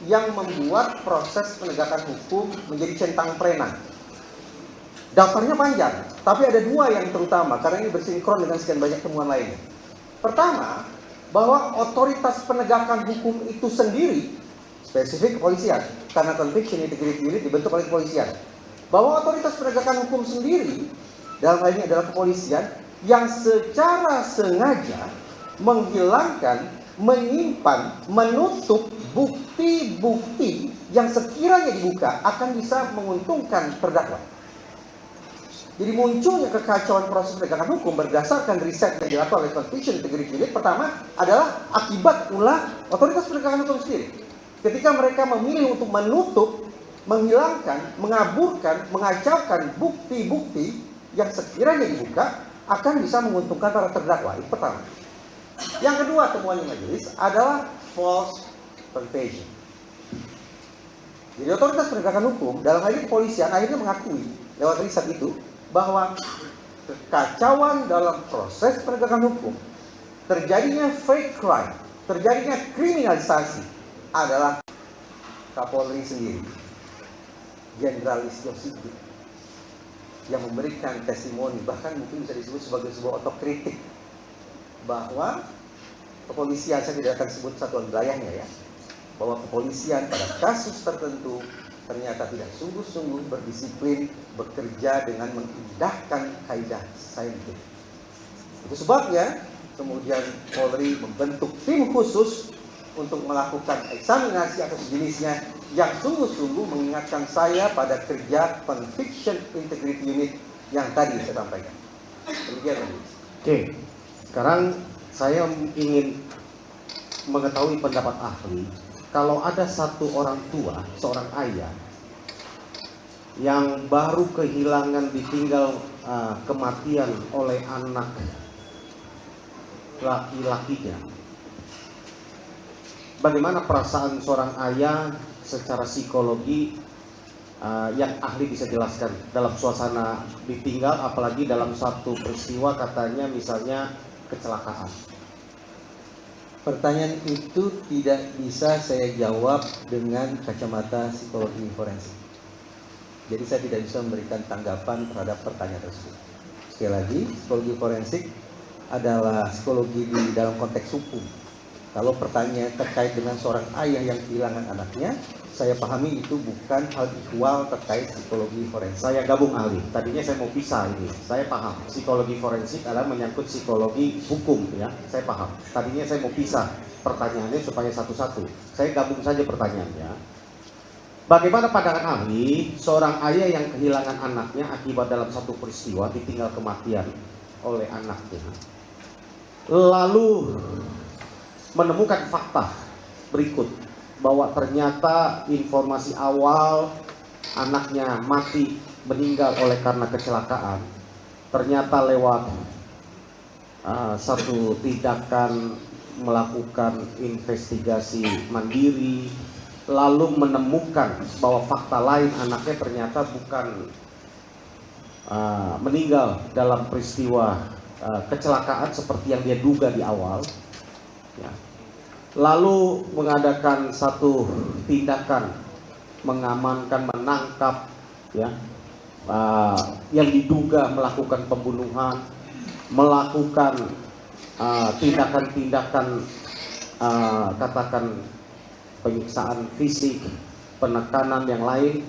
yang membuat proses penegakan hukum menjadi centang perenang. Daftarnya panjang, tapi ada dua yang terutama karena ini bersinkron dengan sekian banyak temuan lainnya. Pertama, bahwa otoritas penegakan hukum itu sendiri, spesifik kepolisian, karena Conviction Integrity Unit dibentuk oleh kepolisian, bahwa otoritas penegakan hukum sendiri, dalam hal ini adalah kepolisian, yang secara sengaja menghilangkan, menyimpan, menutup bukti-bukti yang sekiranya dibuka akan bisa menguntungkan terdakwa. Jadi munculnya kekacauan proses penegakan hukum berdasarkan riset yang dilakukan oleh Conviction Integrity Unit pertama adalah akibat ulah otoritas penegakan hukum sendiri. Ketika mereka memilih untuk menutup, menghilangkan, mengaburkan, mengacaukan bukti-bukti yang sekiranya dibuka akan bisa menguntungkan para terdakwa. Itu pertama. Yang kedua temuan majelis adalah false contagion. Jadi otoritas penegakan hukum dalam hal ini kepolisian akhirnya mengakui lewat riset itu bahwa kekacauan dalam proses penegakan hukum, terjadinya fake crime, terjadinya kriminalisasi adalah Kapolri sendiri, Jenderal Listio Sigit, yang memberikan testimoni, bahkan mungkin bisa disebut sebagai sebuah otokritik bahwa kepolisian, saya tidak akan sebut satuan wilayahnya ya, bahwa kepolisian pada kasus tertentu ternyata tidak sungguh-sungguh berdisiplin bekerja dengan mengindahkan kaidah saintifik. Itu sebabnya kemudian Polri membentuk tim khusus untuk melakukan eksaminasi atau sejenisnya yang sungguh-sungguh mengingatkan saya pada kerja Conviction Integrity Unit yang tadi saya sampaikan. Demikian. Oke, sekarang saya ingin mengetahui pendapat ahli. Kalau ada satu orang tua, seorang ayah yang baru kehilangan ditinggal kematian oleh anak laki-lakinya, bagaimana perasaan seorang ayah secara psikologi yang ahli bisa jelaskan dalam suasana ditinggal, apalagi dalam satu peristiwa katanya misalnya kecelakaan? Pertanyaan itu tidak bisa saya jawab dengan kacamata psikologi forensik. Jadi saya tidak bisa memberikan tanggapan terhadap pertanyaan tersebut. Sekali lagi, psikologi forensik adalah psikologi di dalam konteks hukum. Kalau pertanyaan terkait dengan seorang ayah yang kehilangan anaknya, saya pahami itu bukan hal ikhwal terkait psikologi forensik. Saya gabung ahli. Tadinya saya mau pisah ini. Saya paham. Psikologi forensik adalah menyangkut psikologi hukum ya. Saya paham. Tadinya saya mau pisah pertanyaannya supaya satu-satu. Saya gabung saja pertanyaannya. Bagaimana pandangan ahli seorang ayah yang kehilangan anaknya akibat dalam satu peristiwa ditinggal kematian oleh anaknya, lalu menemukan fakta berikut bahwa ternyata informasi awal anaknya mati meninggal oleh karena kecelakaan ternyata lewat satu tindakan melakukan investigasi mandiri, lalu menemukan bahwa fakta lain anaknya ternyata bukan meninggal dalam peristiwa kecelakaan seperti yang dia duga di awal ya. Lalu mengadakan satu tindakan mengamankan, menangkap ya yang diduga melakukan pembunuhan, melakukan tindakan-tindakan katakan penyiksaan fisik, penekanan yang lain,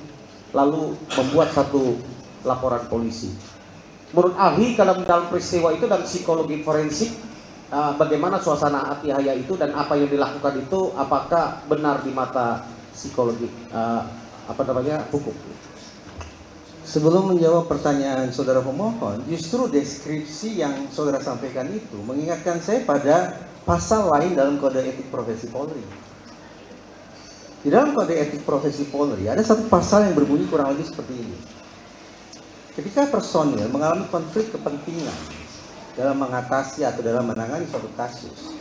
lalu membuat satu laporan polisi. Menurut ahli dalam peristiwa itu dan psikologi forensik, bagaimana suasana hati ayah itu dan apa yang dilakukan itu apakah benar di mata psikologi hukum? Sebelum menjawab pertanyaan saudara pemohon, justru deskripsi yang saudara sampaikan itu mengingatkan saya pada pasal lain dalam Kode Etik Profesi Polri. Di dalam Kode Etik Profesi Polri ada satu pasal yang berbunyi kurang lebih seperti ini. Ketika personil mengalami konflik kepentingan dalam mengatasi atau dalam menangani suatu kasus,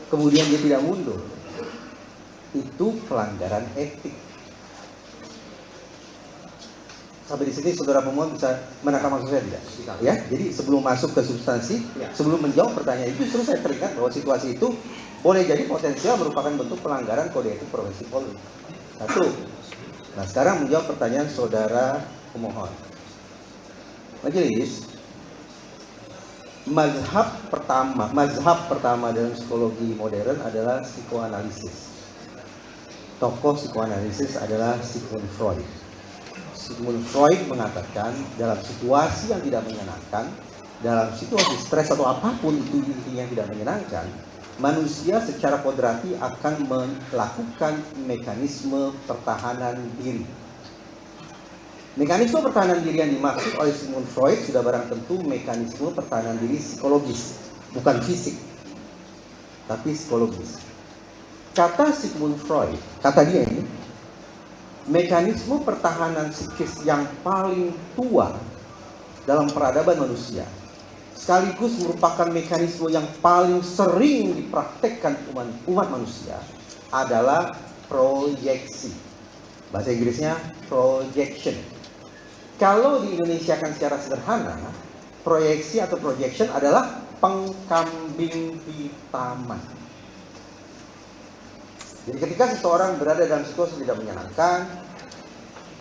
kemudian dia tidak mundur, itu pelanggaran etik. Sampai di sini saudara pemohon bisa menangkap maksud saya tidak? Ya, jadi sebelum masuk ke substansi, sebelum menjawab pertanyaan itu, justru saya teringat bahwa situasi itu boleh jadi potensial merupakan bentuk pelanggaran kode etik profesi Polri. Satu. Nah, sekarang menjawab pertanyaan saudara pemohon. Majelis, mazhab pertama dalam psikologi modern adalah psikoanalisis. Tokoh psikoanalisis adalah Sigmund Freud. Sigmund Freud mengatakan dalam situasi yang tidak menyenangkan, dalam situasi stres atau apapun itu intinya yang tidak menyenangkan, manusia secara kodrati akan melakukan mekanisme pertahanan diri. Mekanisme pertahanan diri yang dimaksud oleh Sigmund Freud sudah barang tentu mekanisme pertahanan diri psikologis, bukan fisik, tapi psikologis. Kata Sigmund Freud, kata dia ini, mekanisme pertahanan psikis yang paling tua dalam peradaban manusia, sekaligus merupakan mekanisme yang paling sering dipraktekkan umat manusia, adalah proyeksi. Bahasa Inggrisnya projection. Kalau di Indonesia kan secara sederhana, proyeksi atau projection adalah pengkambing hitaman. Jadi ketika seseorang berada dalam situasi tidak menyenangkan,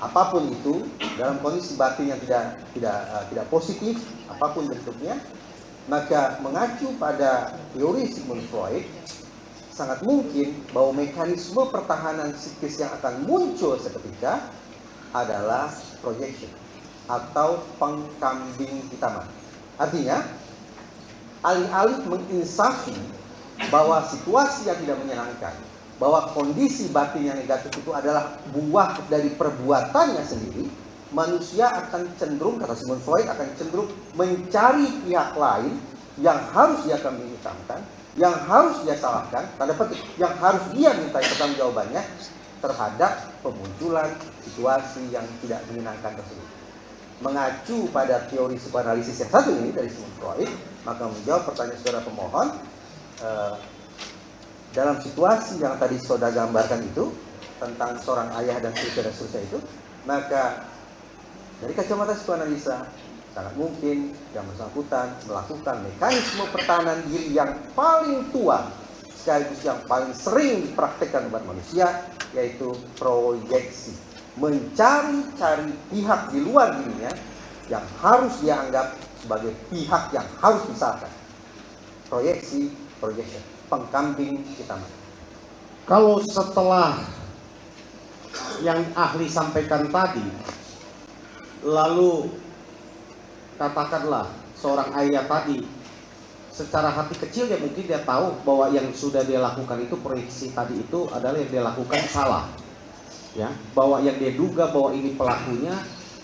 apapun itu, dalam kondisi batin yang tidak positif, apapun bentuknya, maka mengacu pada teori Sigmund Freud, sangat mungkin bahwa mekanisme pertahanan psikis yang akan muncul seketika adalah projection atau pengkambing hitaman. Artinya, alih-alih menginsafi bahwa situasi yang tidak menyenangkan, bahwa kondisi batin yang negatif itu adalah buah dari perbuatannya sendiri, manusia akan cenderung, kata Sigmund Freud, akan cenderung mencari pihak lain yang harus dia kambing hitamkan, yang harus dia salahkan, tanda petik, yang harus dia minta pertanggungjawabannya terhadap pemunculan situasi yang tidak menyenangkan tersebut. Mengacu pada teori psikoanalisis yang satu ini dari Sigmund Freud, maka menjawab pertanyaan saudara pemohon, dalam situasi yang tadi saudara gambarkan itu, tentang seorang ayah dan seterusnya itu, maka dari kacamata psikoanalisa sangat mungkin yang bersangkutan melakukan mekanisme pertahanan diri yang paling tua sekaligus yang paling sering dipraktekkan umat manusia, yaitu proyeksi. Mencari-cari pihak di luar dirinya yang harus dia anggap sebagai pihak yang harus disalahkan. Proyeksi, projection, pengkambing hitaman. Kalau setelah yang ahli sampaikan tadi, lalu katakanlah seorang ayah tadi secara hati kecil ya mungkin dia tahu bahwa yang sudah dia lakukan itu, proyeksi tadi itu adalah yang dia lakukan salah, ya, bahwa yang dia duga bahwa ini pelakunya,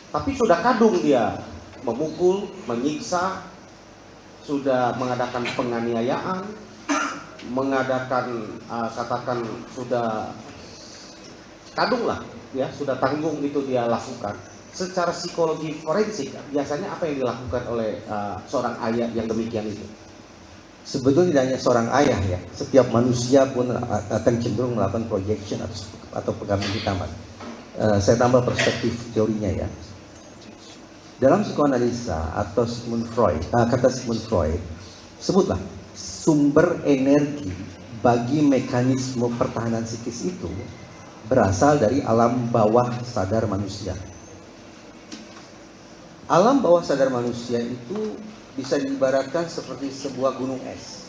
tapi sudah kadung dia memukul, menyiksa, sudah mengadakan penganiayaan, mengadakan katakan sudah kadung lah, ya, sudah tanggung itu dia lakukan. Secara psikologi forensik biasanya apa yang dilakukan oleh seorang ayah yang demikian itu? Sebetulnya tidak hanya seorang ayah ya, setiap manusia pun akan cenderung melakukan projection atau pengkambing hitaman. Saya tambah perspektif teorinya ya. Dalam psikoanalisa atau Sigmund Freud, kata Sigmund Freud, sebutlah sumber energi bagi mekanisme pertahanan psikis itu berasal dari alam bawah sadar manusia. Alam bawah sadar manusia itu bisa diibaratkan seperti sebuah gunung es.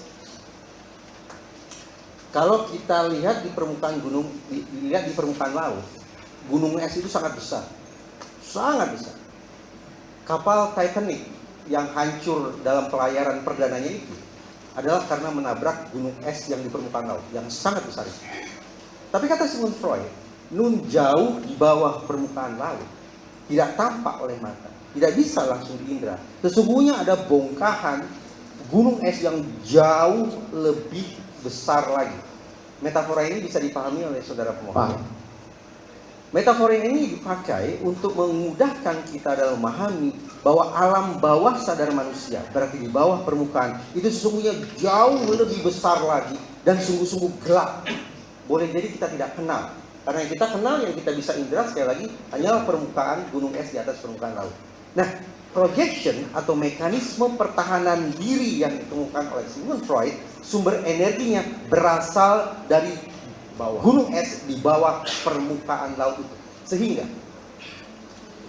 Kalau kita lihat di permukaan gunung, dilihat di permukaan laut, gunung es itu sangat besar, sangat besar. Kapal Titanic yang hancur dalam pelayaran perdananya itu adalah karena menabrak gunung es yang di permukaan laut, yang sangat besar itu. Tapi kata Sigmund Freud, nun jauh di bawah permukaan laut, tidak tampak oleh mata, tidak bisa langsung diindra. Sesungguhnya ada bongkahan gunung es yang jauh lebih besar lagi. Metafora ini bisa dipahami oleh saudara pemohon. Metafora ini dipakai untuk memudahkan kita dalam memahami bahwa alam bawah sadar manusia, berarti di bawah permukaan, itu sesungguhnya jauh lebih besar lagi dan sungguh-sungguh gelap. Boleh jadi kita tidak kenal, karena yang kita kenal, yang kita bisa indra sekali lagi hanyalah permukaan gunung es di atas permukaan laut. Nah, projection atau mekanisme pertahanan diri yang ditemukan oleh Sigmund Freud, sumber energinya berasal dari gunung es di bawah permukaan laut itu. Sehingga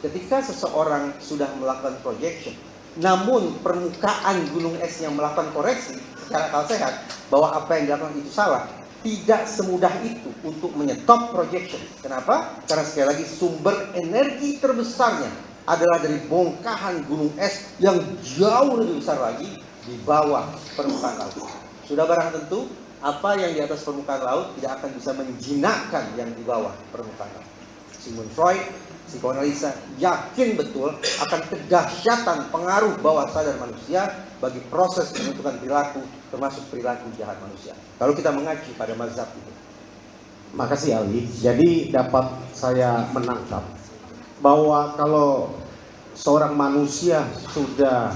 ketika seseorang sudah melakukan projection, namun permukaan gunung es yang melakukan koreksi secara akal sehat bahwa apa yang dilakukan itu salah, tidak semudah itu untuk menyetop projection. Kenapa? Karena sekali lagi sumber energi terbesarnya adalah dari bongkahan gunung es yang jauh lebih besar lagi di bawah permukaan laut. Sudah barang tentu apa yang di atas permukaan laut tidak akan bisa menjinakkan yang di bawah permukaan laut. Sigmund Freud, psikoanalisa, yakin betul akan kedahsyatan pengaruh bawah sadar manusia bagi proses pembentukan perilaku, termasuk perilaku jahat manusia. Kalau kita mengacu pada mazhab itu. Makasih Ali. Jadi dapat saya menangkap bahwa kalau seorang manusia sudah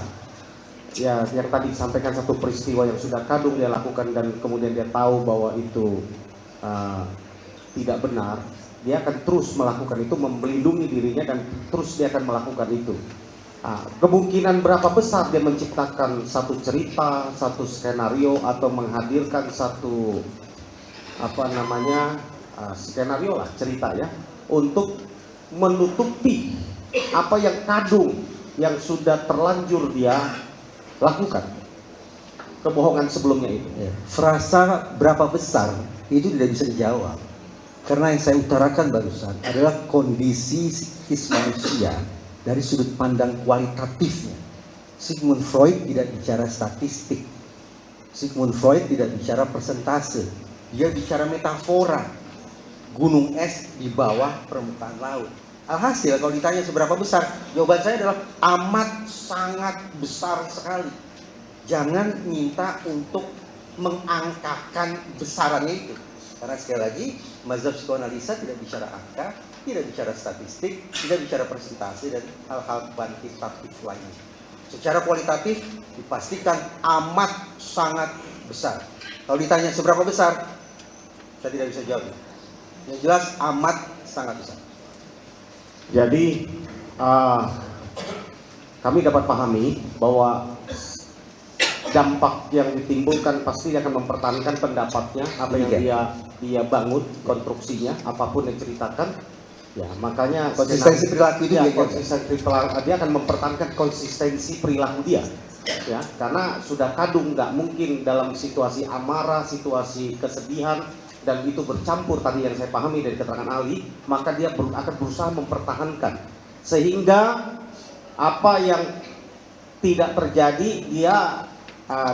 ya yang tadi disampaikan satu peristiwa yang sudah kadung dia lakukan dan kemudian dia tahu bahwa itu tidak benar, dia akan terus melakukan itu, melindungi dirinya dan terus dia akan melakukan itu. Kemungkinan berapa besar dia menciptakan satu cerita, satu skenario atau menghadirkan satu skenario lah, cerita ya, untuk menutupi apa yang kadung yang sudah terlanjur dia lakukan, kebohongan sebelumnya itu. Frasa berapa besar itu tidak bisa dijawab, karena yang saya utarakan barusan adalah kondisi psikis manusia dari sudut pandang kualitatifnya. Sigmund Freud tidak bicara statistik, Sigmund Freud tidak bicara persentase, dia bicara metafora. Gunung es di bawah permukaan laut. Alhasil kalau ditanya seberapa besar, jawaban saya adalah amat sangat besar sekali. Jangan minta untuk mengangkakan besarannya itu. Karena sekali lagi, mazhab psikoanalisa tidak bicara angka, tidak bicara statistik, tidak bicara persentase dan hal-hal kuantitatif lainnya. Secara kualitatif dipastikan amat sangat besar. Kalau ditanya seberapa besar, saya tidak bisa jawab. Yang jelas amat sangat besar. Jadi kami dapat pahami bahwa dampak yang ditimbulkan pasti dia akan mempertahankan pendapatnya, apa yang dia bangun, konstruksinya, apapun yang ceritakan. Ya, makanya konsistensi perilaku itu dia akan mempertahankan konsistensi perilaku dia. Ya, karena sudah kadung, nggak mungkin dalam situasi amarah, situasi kesedihan, dan itu bercampur tadi yang saya pahami dari keterangan Ali, maka dia akan berusaha mempertahankan sehingga apa yang tidak terjadi dia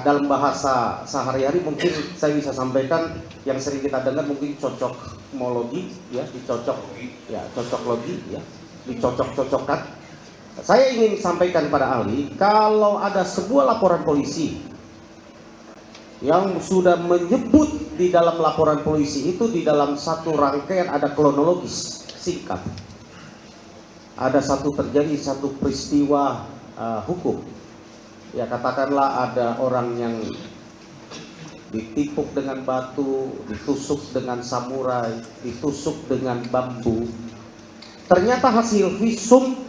dalam bahasa sehari-hari mungkin saya bisa sampaikan yang sering kita dengar mungkin cocokmologi ya, cocoklogi ya, dicocok-cocokkan. Saya ingin sampaikan pada Ali, kalau ada sebuah laporan polisi yang sudah menyebut di dalam laporan polisi itu di dalam satu rangkaian ada kronologis singkat, ada terjadi satu peristiwa hukum, ya katakanlah ada orang yang ditipuk dengan batu, ditusuk dengan samurai, ditusuk dengan bambu, ternyata hasil visum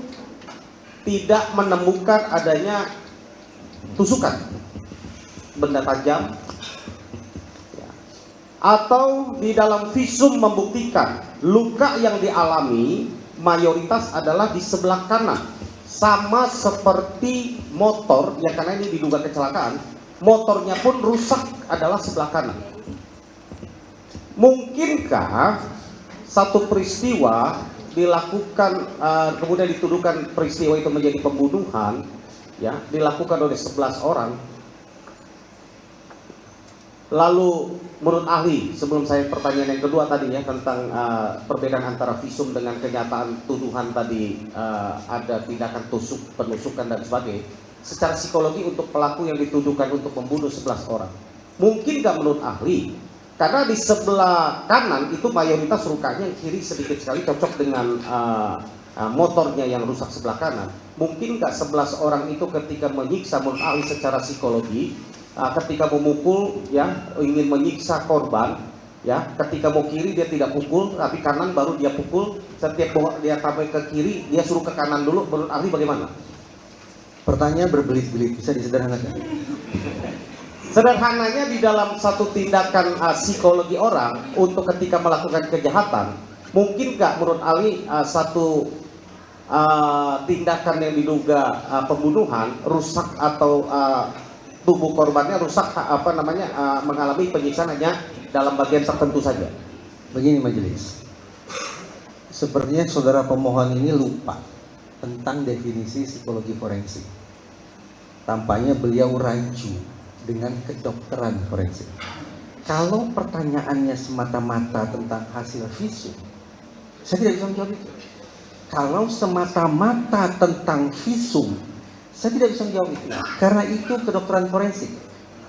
tidak menemukan adanya tusukan benda tajam, atau di dalam visum membuktikan luka yang dialami mayoritas adalah di sebelah kanan, sama seperti motor yang karena ini diduga kecelakaan, motornya pun rusak adalah sebelah kanan. Mungkinkah satu peristiwa dilakukan kemudian dituduhkan peristiwa itu menjadi pembunuhan ya, dilakukan oleh 11 orang? Lalu menurut ahli, sebelum saya pertanyaan yang kedua tadi ya tentang perbedaan antara visum dengan kenyataan tuduhan tadi, ada tindakan penusukan dan sebagainya, secara psikologi untuk pelaku yang dituduhkan untuk membunuh 11 orang, mungkin nggak menurut ahli? Karena di sebelah kanan itu mayoritas lukanya, yang kiri sedikit sekali, cocok dengan motornya yang rusak sebelah kanan. Mungkin nggak 11 orang itu ketika menyiksa menurut ahli secara psikologi, ketika memukul ya ingin menyiksa korban ya, ketika mau kiri dia tidak pukul tapi kanan baru dia pukul, setiap dia sampai ke kiri dia suruh ke kanan dulu, menurut ahli bagaimana? Pertanyaan berbelit-belit, bisa disederhanakan? Sederhananya di dalam satu tindakan psikologi orang untuk ketika melakukan kejahatan, mungkin nggak menurut Ali satu tindakan yang diduga pembunuhan rusak atau tubuh korbannya rusak mengalami penyiksaan hanya dalam bagian tertentu saja. Begini majelis, sepertinya saudara pemohon ini lupa tentang definisi psikologi forensik. Tampaknya beliau rancu dengan kedokteran forensik. Kalau pertanyaannya semata-mata tentang hasil visum, saya tidak bisa menjawab itu. Kalau semata-mata tentang visum, saya tidak bisa menjawab itu, karena itu kedokteran forensik.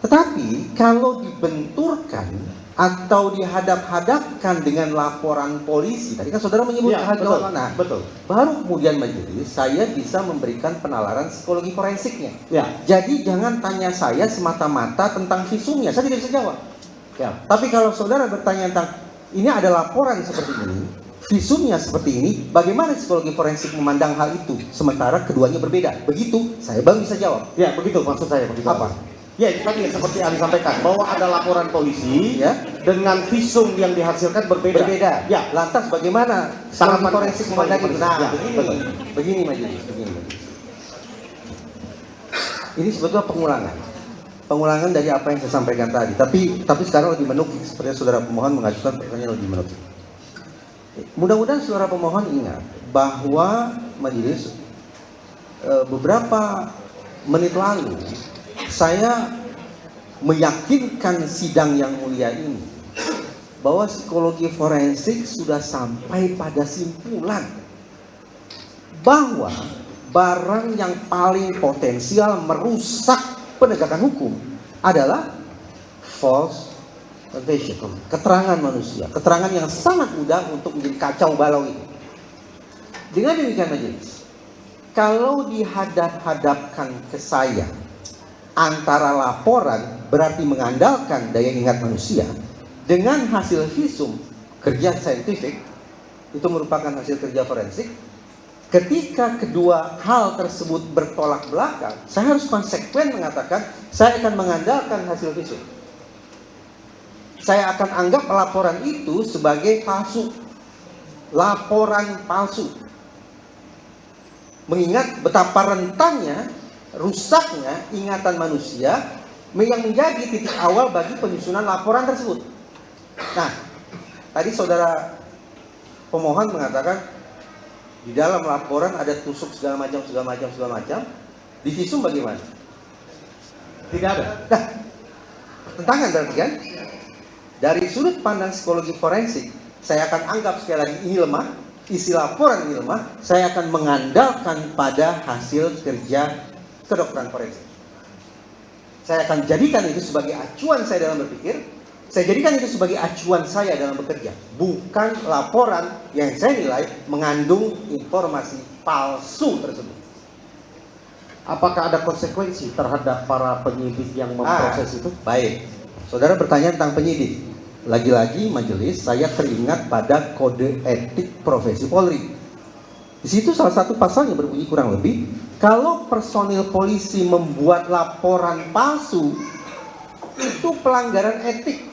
Tetapi kalau dibenturkan atau dihadap-hadapkan dengan laporan polisi, tadi kan saudara menyebut hal mana? Betul. Baru kemudian majelis saya bisa memberikan penalaran psikologi forensiknya. Ya. Jadi jangan tanya saya semata-mata tentang visumnya, saya tidak bisa jawab. Ya. Tapi kalau saudara bertanya tentang ini ada laporan seperti ini, visumnya seperti ini, bagaimana psikologi forensik memandang hal itu? Sementara keduanya berbeda. Begitu, saya baru bisa jawab. Ya, begitu maksud saya. Begitu. Apa? Ya, itu tadi seperti Ali sampaikan bahwa ada laporan polisi ya dengan visum yang dihasilkan berbeda. Ya, lantas bagaimana psikologi forensik memandang itu? Nah, ya, begini majelis. Ini sebetulnya pengulangan dari apa yang saya sampaikan tadi. Tapi sekarang lebih menukik, seperti saudara pemohon mengajukan pertanyaan lebih menukik. Mudah-mudahan saudara pemohon ingat bahwa majelis beberapa menit lalu saya meyakinkan sidang yang mulia ini bahwa psikologi forensik sudah sampai pada simpulan bahwa barang yang paling potensial merusak penegakan hukum adalah false confession, keterangan manusia, keterangan yang sangat mudah untuk menjadi kacau balau itu. Dengan demikian majelis, kalau dihadap-hadapkan ke saya antara laporan berarti mengandalkan daya ingat manusia dengan hasil visum kerja saintifik, itu merupakan hasil kerja forensik. Ketika kedua hal tersebut bertolak belakang, saya harus konsekuen mengatakan saya akan mengandalkan hasil visum. Saya akan anggap laporan itu sebagai palsu, laporan palsu. Mengingat betapa rentannya, rusaknya ingatan manusia yang menjadi titik awal bagi penyusunan laporan tersebut. Nah, tadi saudara pemohon mengatakan di dalam laporan ada tusuk segala macam. Di visum bagaimana? Tidak ada. Nah, tentangan berarti kan? Dari sudut pandang psikologi forensik, saya akan anggap sekali lagi ini lemah, isi laporan ini lemah, saya akan mengandalkan pada hasil kerja kedokteran forensik. Saya akan jadikan itu sebagai acuan saya dalam berpikir, saya jadikan itu sebagai acuan saya dalam bekerja, bukan laporan yang saya nilai mengandung informasi palsu tersebut. Apakah ada konsekuensi terhadap para penyidik yang memproses itu? Baik. Saudara bertanya tentang penyidik. Lagi-lagi majelis saya teringat pada kode etik profesi Polri. Di situ salah satu pasalnya berbunyi kurang lebih, kalau personil polisi membuat laporan palsu, itu pelanggaran etik.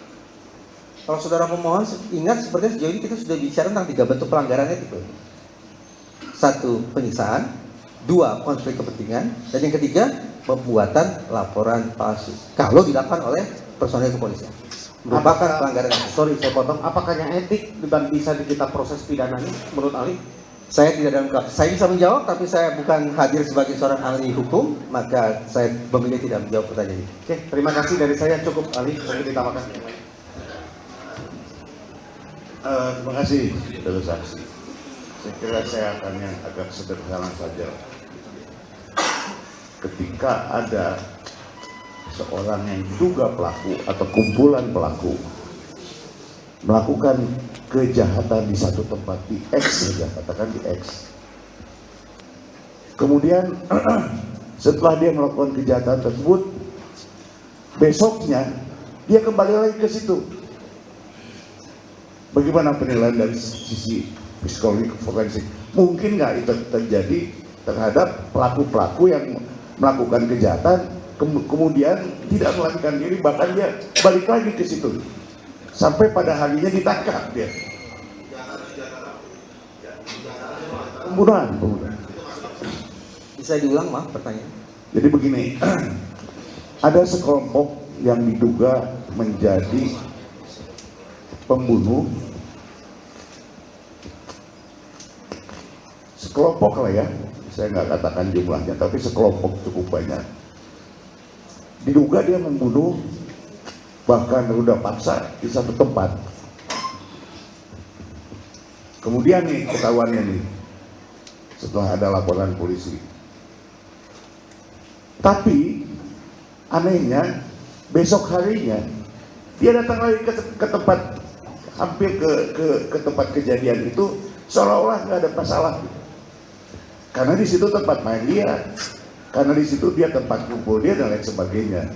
Kalau saudara pemohon ingat, sepertinya sejauh ini kita sudah bicara tentang 3 bentuk pelanggaran etik. 1, penyiksaan. 2, konflik kepentingan. Dan yang ketiga, pembuatan laporan palsu. Kalau dilakukan oleh personil kepolisian, merupakan pelanggaran etik. Sorry, saya potong. Apakah yang etik dan bisa kita proses pidananya menurut Ali? Saya tidak dalam kelas. Saya bisa menjawab, tapi saya bukan hadir sebagai seorang ahli hukum, maka saya memilih tidak menjawab pertanyaan ini. Oke, terima kasih dari saya, cukup Ali. Mungkin ditambahkan. Terima kasih, saudara saksi. Saya kira saya akan yang agak sederhana saja. Ketika ada seorang yang diduga pelaku atau kumpulan pelaku melakukan kejahatan di satu tempat, di X saja, katakan di X. Kemudian setelah dia melakukan kejahatan tersebut, besoknya dia kembali lagi ke situ. Bagaimana penilaian dari sisi psikologi forensik? Mungkin nggak itu terjadi terhadap pelaku-pelaku yang melakukan kejahatan, kemudian tidak melarikan diri, bahkan dia balik lagi ke situ sampai pada harinya ditangkap dia. Pembunuhan. Bisa diulang, maaf, pertanyaan. Jadi begini, ada sekelompok yang diduga menjadi pembunuh, sekelompok lah ya, saya nggak katakan jumlahnya, tapi sekelompok cukup banyak. Diduga dia membunuh, bahkan ruda paksa di satu tempat. Kemudian nih ketahuannya nih, setelah ada laporan polisi. Tapi anehnya besok harinya dia datang lagi ke tempat, hampir ke tempat kejadian itu, seolah-olah nggak ada masalah. Karena di situ tempat main dia, karena di situ dia tempat kumpul dia dan lain sebagainya.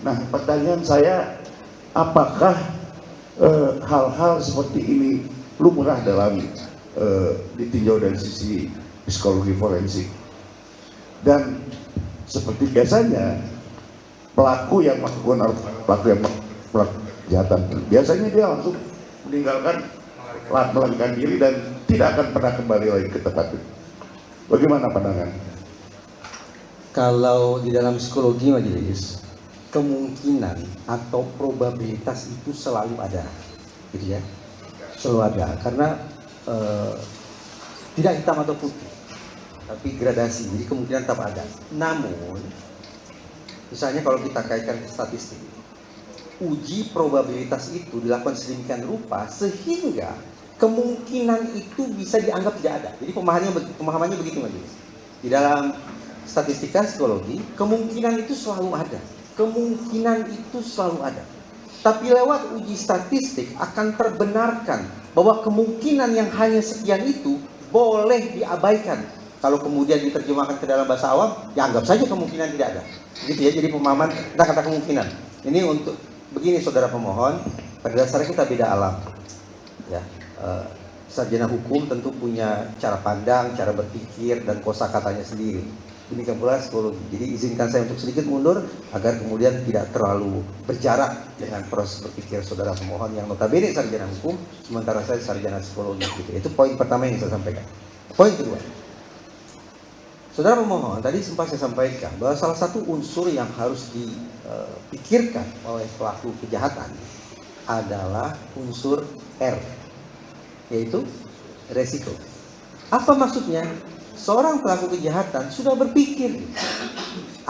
Nah, pertanyaan saya, apakah hal-hal seperti ini lumrah dalam ditinjau dari sisi psikologi forensik? Dan seperti biasanya pelaku yang melakukan kejahatan, biasanya dia langsung meninggalkan, melarikan diri dan tidak akan pernah kembali lagi ke tempat itu. Bagaimana pandangan? Kalau di dalam psikologi majelis, kemungkinan atau probabilitas itu selalu ada, gitu ya, selalu ada, karena tidak hitam atau putih, tapi gradasi, jadi kemungkinan tetap ada. Namun, misalnya kalau kita kaitkan ke statistik, uji probabilitas itu dilakukan sedemikian rupa sehingga kemungkinan itu bisa dianggap tidak ada. Jadi pemahamannya begitu majelis. Di dalam statistika psikologi, kemungkinan itu selalu ada. Kemungkinan itu selalu ada. Tapi lewat uji statistik akan terbenarkan bahwa kemungkinan yang hanya sekian itu boleh diabaikan. Kalau kemudian diterjemahkan ke dalam bahasa awam, ya anggap saja kemungkinan tidak ada. Gitu ya, jadi pemahaman kata-kata kemungkinan. Ini untuk begini saudara pemohon, pada dasarnya kita beda alam. Ya, sarjana hukum tentu punya cara pandang, cara berpikir dan kosakatanya sendiri. Demikian pula psikologi. Jadi izinkan saya untuk sedikit mundur agar kemudian tidak terlalu berjarak dengan proses berpikir saudara pemohon yang notabene sarjana hukum, sementara saya sarjana psikologi. Gitu. Itu poin pertama yang saya sampaikan. Poin kedua, saudara pemohon tadi sempat saya sampaikan bahwa salah satu unsur yang harus dipikirkan oleh pelaku kejahatan adalah unsur R, yaitu resiko. Apa maksudnya? Seorang pelaku kejahatan sudah berpikir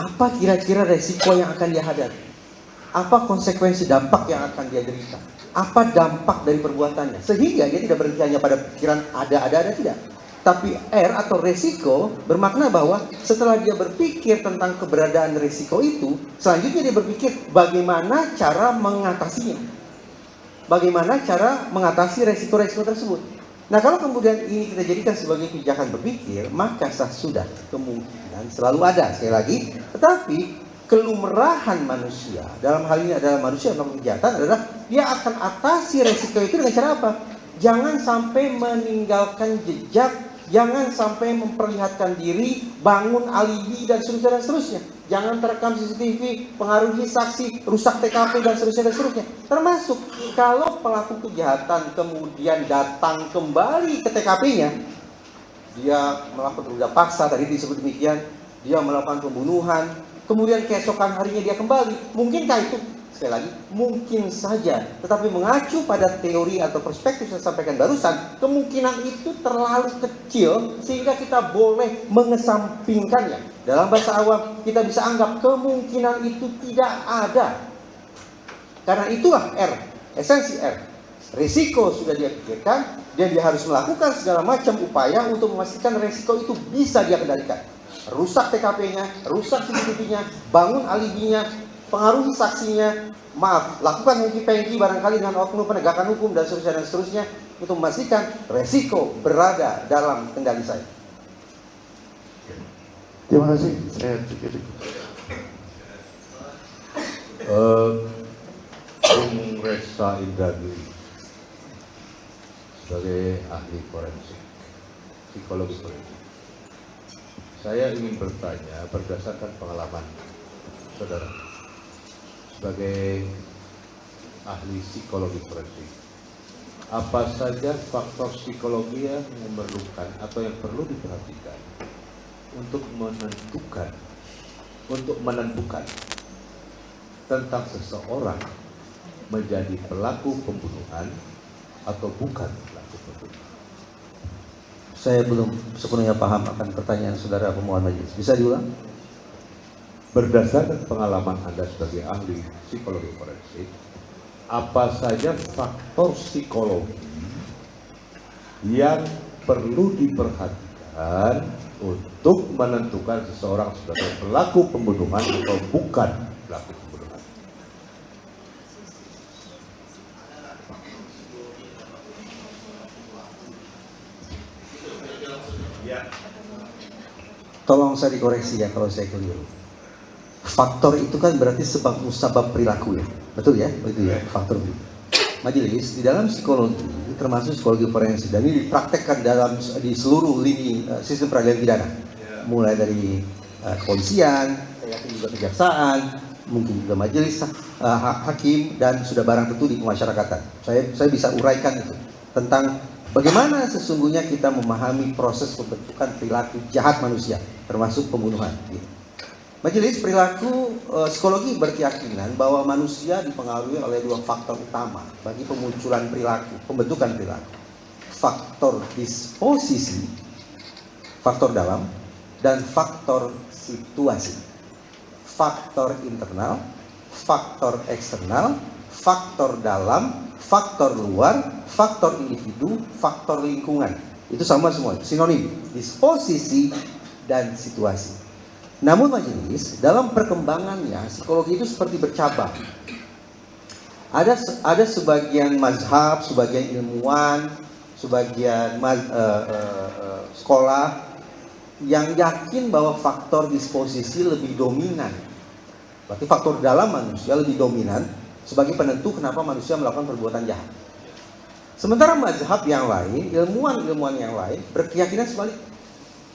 apa kira-kira resiko yang akan dia hadapi, apa konsekuensi dampak yang akan dia derita, apa dampak dari perbuatannya, sehingga dia tidak berhenti hanya pada pikiran ada tidak. Tapi R atau resiko bermakna bahwa setelah dia berpikir tentang keberadaan resiko itu, selanjutnya dia berpikir bagaimana cara mengatasinya, bagaimana cara mengatasi resiko-resiko tersebut. Nah, kalau kemudian ini kita jadikan sebagai pijakan berpikir, maka sudah kemungkinan selalu ada. Sekali lagi, tetapi kelumrahan manusia, dalam hal ini adalah manusia yang melakukan kejahatan, adalah dia akan atasi resiko itu dengan cara apa? Jangan sampai meninggalkan jejak, jangan sampai memperlihatkan diri, bangun alibi dan seterusnya. Jangan terekam CCTV, pengaruhi saksi, rusak TKP dan seterusnya. Termasuk kalau pelaku kejahatan kemudian datang kembali ke TKP-nya, dia melakukan ruda paksa, tadi disebut demikian, dia melakukan pembunuhan, kemudian keesokan harinya dia kembali. Mungkinkah itu? Sekali lagi, mungkin saja. Tetapi mengacu pada teori atau perspektif yang saya sampaikan barusan, kemungkinan itu terlalu kecil sehingga kita boleh mengesampingkannya. Dalam bahasa awam, kita bisa anggap kemungkinan itu tidak ada. Karena itulah R, esensi R. Risiko sudah dia pikirkan, dan dia harus melakukan segala macam upaya untuk memastikan risiko itu bisa dia kendalikan. Rusak TKP-nya, rusak CCTV-nya, bangun alibinya, pengaruhi saksinya, lakukan hengki-pengki barangkali dengan oknum penegakan hukum dan seterusnya untuk memastikan resiko berada dalam kendali saya. Terima kasih. Saya pikir. Bung Resa Indragiri sebagai ahli forensik, psikologi forensik. Saya ingin bertanya berdasarkan pengalaman saudara sebagai ahli psikologi forensik. Apa saja faktor psikologi yang memerlukan atau yang perlu diperhatikan untuk menentukan tentang seseorang menjadi pelaku pembunuhan atau bukan pelaku pembunuhan? Saya belum sepenuhnya paham akan pertanyaan saudara pemohon majelis. Bisa diulang? Berdasarkan pengalaman Anda sebagai ahli psikologi forensik, apa saja faktor psikologi yang perlu diperhatikan untuk menentukan seseorang sebagai pelaku pembunuhan atau bukan pelaku pembunuhan? Tolong saya dikoreksi ya kalau saya keliru. Faktor itu kan berarti sebab musabab perilaku ya, betul ya? Begitu ya, faktor itu. Majelis di dalam psikologi, termasuk psikologi forensik, dan ini dipraktekkan di seluruh lini sistem peradilan pidana, mulai dari kepolisian, saya yakin juga kejaksaan, mungkin juga majelis hakim, dan sudah barang tentu di pemasyarakatan. Saya bisa uraikan itu tentang bagaimana sesungguhnya kita memahami proses pembentukan perilaku jahat manusia, termasuk pembunuhan. Gitu. Majelis perilaku psikologi berkeyakinan bahwa manusia dipengaruhi oleh dua faktor utama bagi pemunculan perilaku, pembentukan perilaku. Faktor disposisi, faktor dalam, dan faktor situasi. Faktor internal, faktor eksternal, faktor dalam, faktor luar, faktor individu, faktor lingkungan. Itu sama semua, sinonim, disposisi dan situasi. Namun majelis, dalam perkembangannya psikologi itu seperti bercabang. Ada sebagian mazhab, sebagian ilmuwan, sebagian sekolah yang yakin bahwa faktor disposisi lebih dominan. Berarti faktor dalam manusia lebih dominan sebagai penentu kenapa manusia melakukan perbuatan jahat. Sementara mazhab yang lain, ilmuwan yang lain berkeyakinan sebalik,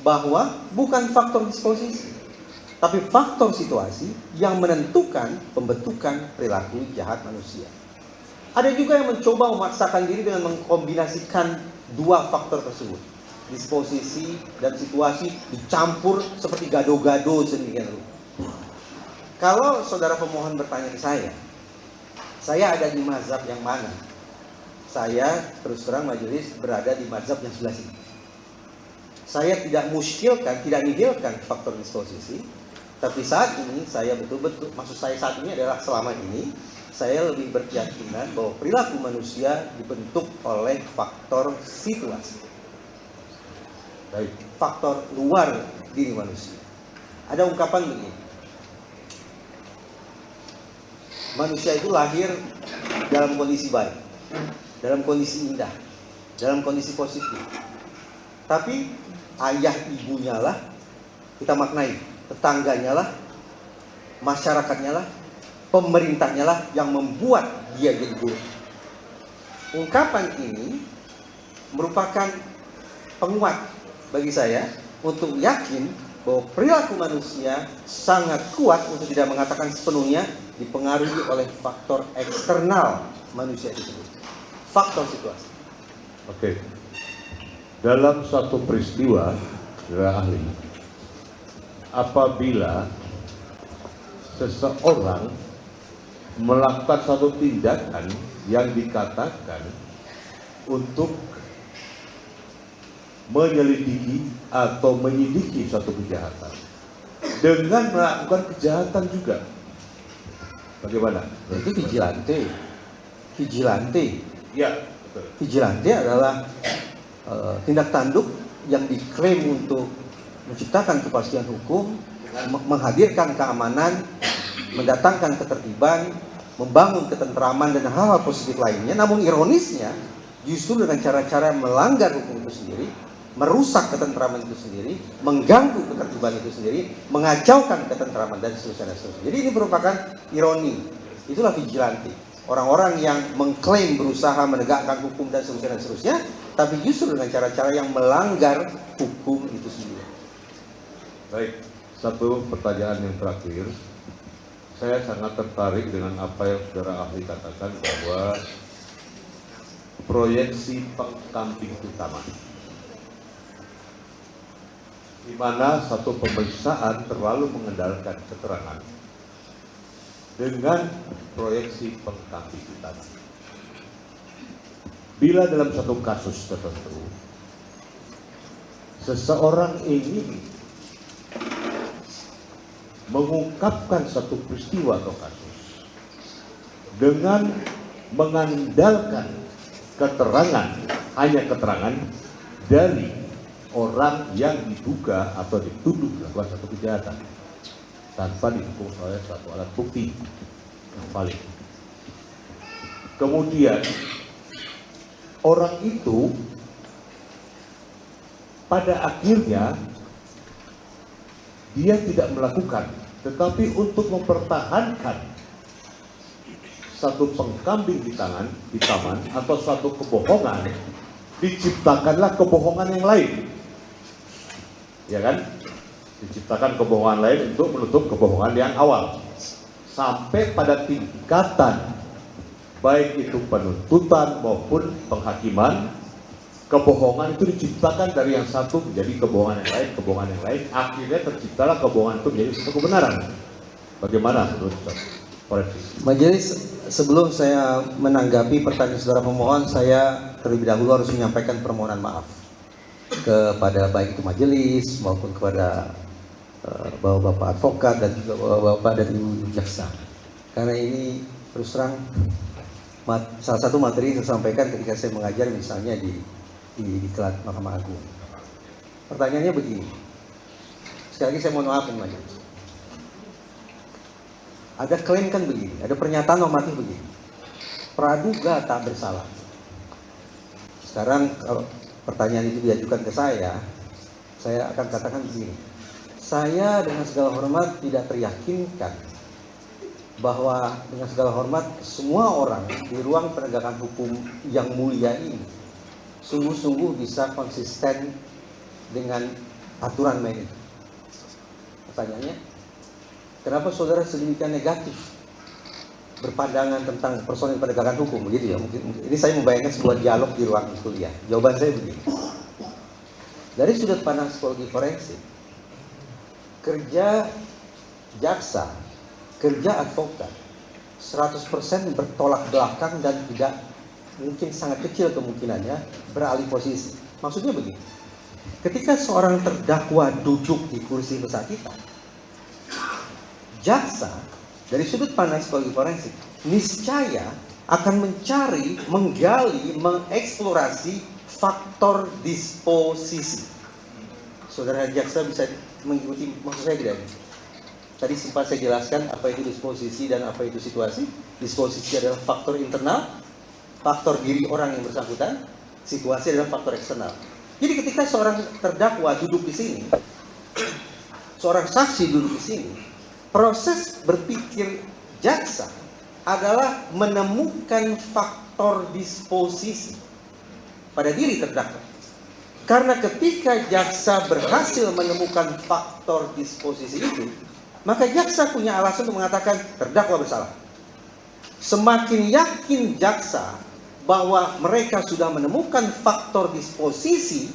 bahwa bukan faktor disposisi, tapi faktor situasi yang menentukan pembentukan perilaku jahat manusia. Ada juga yang mencoba memaksakan diri dengan mengkombinasikan dua faktor tersebut, disposisi dan situasi, dicampur seperti gado-gado sedemikian rupa. Kalau saudara pemohon bertanya ke saya ada di mazhab yang mana? Saya terus terang majelis berada di mazhab yang sebelah sini. Saya tidak muskilkan, tidak nihilkan faktor disposisi, tapi saat ini saya betul-betul, maksud saya saat ini adalah selama ini saya lebih berkeyakinan bahwa perilaku manusia dibentuk oleh faktor situasi. Baik. Faktor luar diri manusia. Ada ungkapan begini, manusia itu lahir dalam kondisi baik, dalam kondisi indah, dalam kondisi positif. Tapi ayah ibunya lah, kita maknai, tetangganya lah, masyarakatnya lah, pemerintahnya lah yang membuat dia jadi buruk. Ungkapan ini merupakan penguat bagi saya untuk yakin bahwa perilaku manusia sangat kuat, untuk tidak mengatakan sepenuhnya, dipengaruhi oleh faktor eksternal manusia tersebut, faktor situasi. Oke. Dalam satu peristiwa, saudara ahli, apabila seseorang melakukan satu tindakan yang dikatakan untuk menyelidiki atau menyidiki suatu kejahatan dengan melakukan kejahatan juga, bagaimana? Itu vigilante. Ya, betul. Vigilante adalah tindak tanduk yang diklaim untuk menciptakan kepastian hukum, menghadirkan keamanan, mendatangkan ketertiban, membangun ketentraman dan hal-hal positif lainnya. Namun ironisnya, justru dengan cara-cara melanggar hukum itu sendiri, merusak ketentraman itu sendiri, mengganggu ketertiban itu sendiri, mengacaukan ketentraman dan seterusnya. Jadi ini merupakan ironi. Itulah vigilante. Orang-orang yang mengklaim berusaha menegakkan hukum dan seterusnya, tapi justru dengan cara-cara yang melanggar hukum itu sendiri. Baik, satu pertanyaan yang terakhir. Saya sangat tertarik dengan apa yang saudara ahli katakan bahwa proyeksi pengkambing utama, di mana satu pemeriksaan terlalu mengandalkan keterangan dengan proyeksi pengkambing utama. Bila dalam satu kasus tertentu seseorang ingin mengungkapkan satu peristiwa atau kasus dengan mengandalkan keterangan, hanya keterangan dari orang yang diduga atau dituduh melakukan satu kejahatan tanpa didukung oleh suatu alat bukti yang valid. Kemudian orang itu pada akhirnya dia tidak melakukan, tetapi untuk mempertahankan satu pengkambing di taman atau satu kebohongan, diciptakanlah kebohongan yang lain, ya kan? Diciptakan kebohongan lain untuk menutup kebohongan yang awal, sampai pada tingkatan baik itu penuntutan maupun penghakiman. Kebohongan itu diciptakan dari yang satu menjadi kebohongan yang lain, akhirnya terciptalah kebohongan itu menjadi satu kebenaran. Bagaimana menurut Koreksi? Majelis, sebelum saya menanggapi pertanyaan saudara pemohon, saya terlebih dahulu harus menyampaikan permohonan maaf kepada baik itu majelis maupun kepada bapak-bapak advokat dan juga bapak-bapak dan ibu jaksa. Karena ini terus terang salah satu materi yang saya sampaikan ketika saya mengajar misalnya di Mahkamah Agung. Pertanyaannya begini. Sekali lagi saya mohon maaf majelis. Ada klaim kan begini, ada pernyataan normatif begini. Praduga tak bersalah. Sekarang kalau pertanyaan itu diajukan ke saya akan katakan begini. Saya dengan segala hormat tidak teryakinkan bahwa dengan segala hormat semua orang di ruang penegakan hukum yang mulia ini sungguh-sungguh bisa konsisten dengan aturan main itu. Pertanyaannya, kenapa saudara sedemikian negatif berpandangan tentang personil penegakan hukum, begitu ya? Mungkin ini saya membayangkan sebuah dialog di ruang kuliah. Jawaban saya begini. Dari sudut pandang psikologi forensik, kerja jaksa, kerja advokat 100% bertolak belakang dan tidak mungkin sangat kecil kemungkinannya beralih posisi. Maksudnya begini, ketika seorang terdakwa duduk di kursi pesakitan, jaksa dari sudut pandang psikologi forensik niscaya akan mencari, menggali, mengeksplorasi faktor disposisi. Saudara jaksa bisa mengikuti maksud saya tidak? Tadi sempat saya jelaskan apa itu disposisi dan apa itu situasi. Disposisi adalah faktor internal, faktor diri orang yang bersangkutan. Situasi adalah faktor eksternal. Jadi ketika seorang terdakwa duduk di sini, seorang saksi duduk di sini, proses berpikir jaksa adalah menemukan faktor disposisi pada diri terdakwa. Karena ketika jaksa berhasil menemukan faktor disposisi itu, maka jaksa punya alasan untuk mengatakan terdakwa bersalah. Semakin yakin jaksa bahwa mereka sudah menemukan faktor disposisi,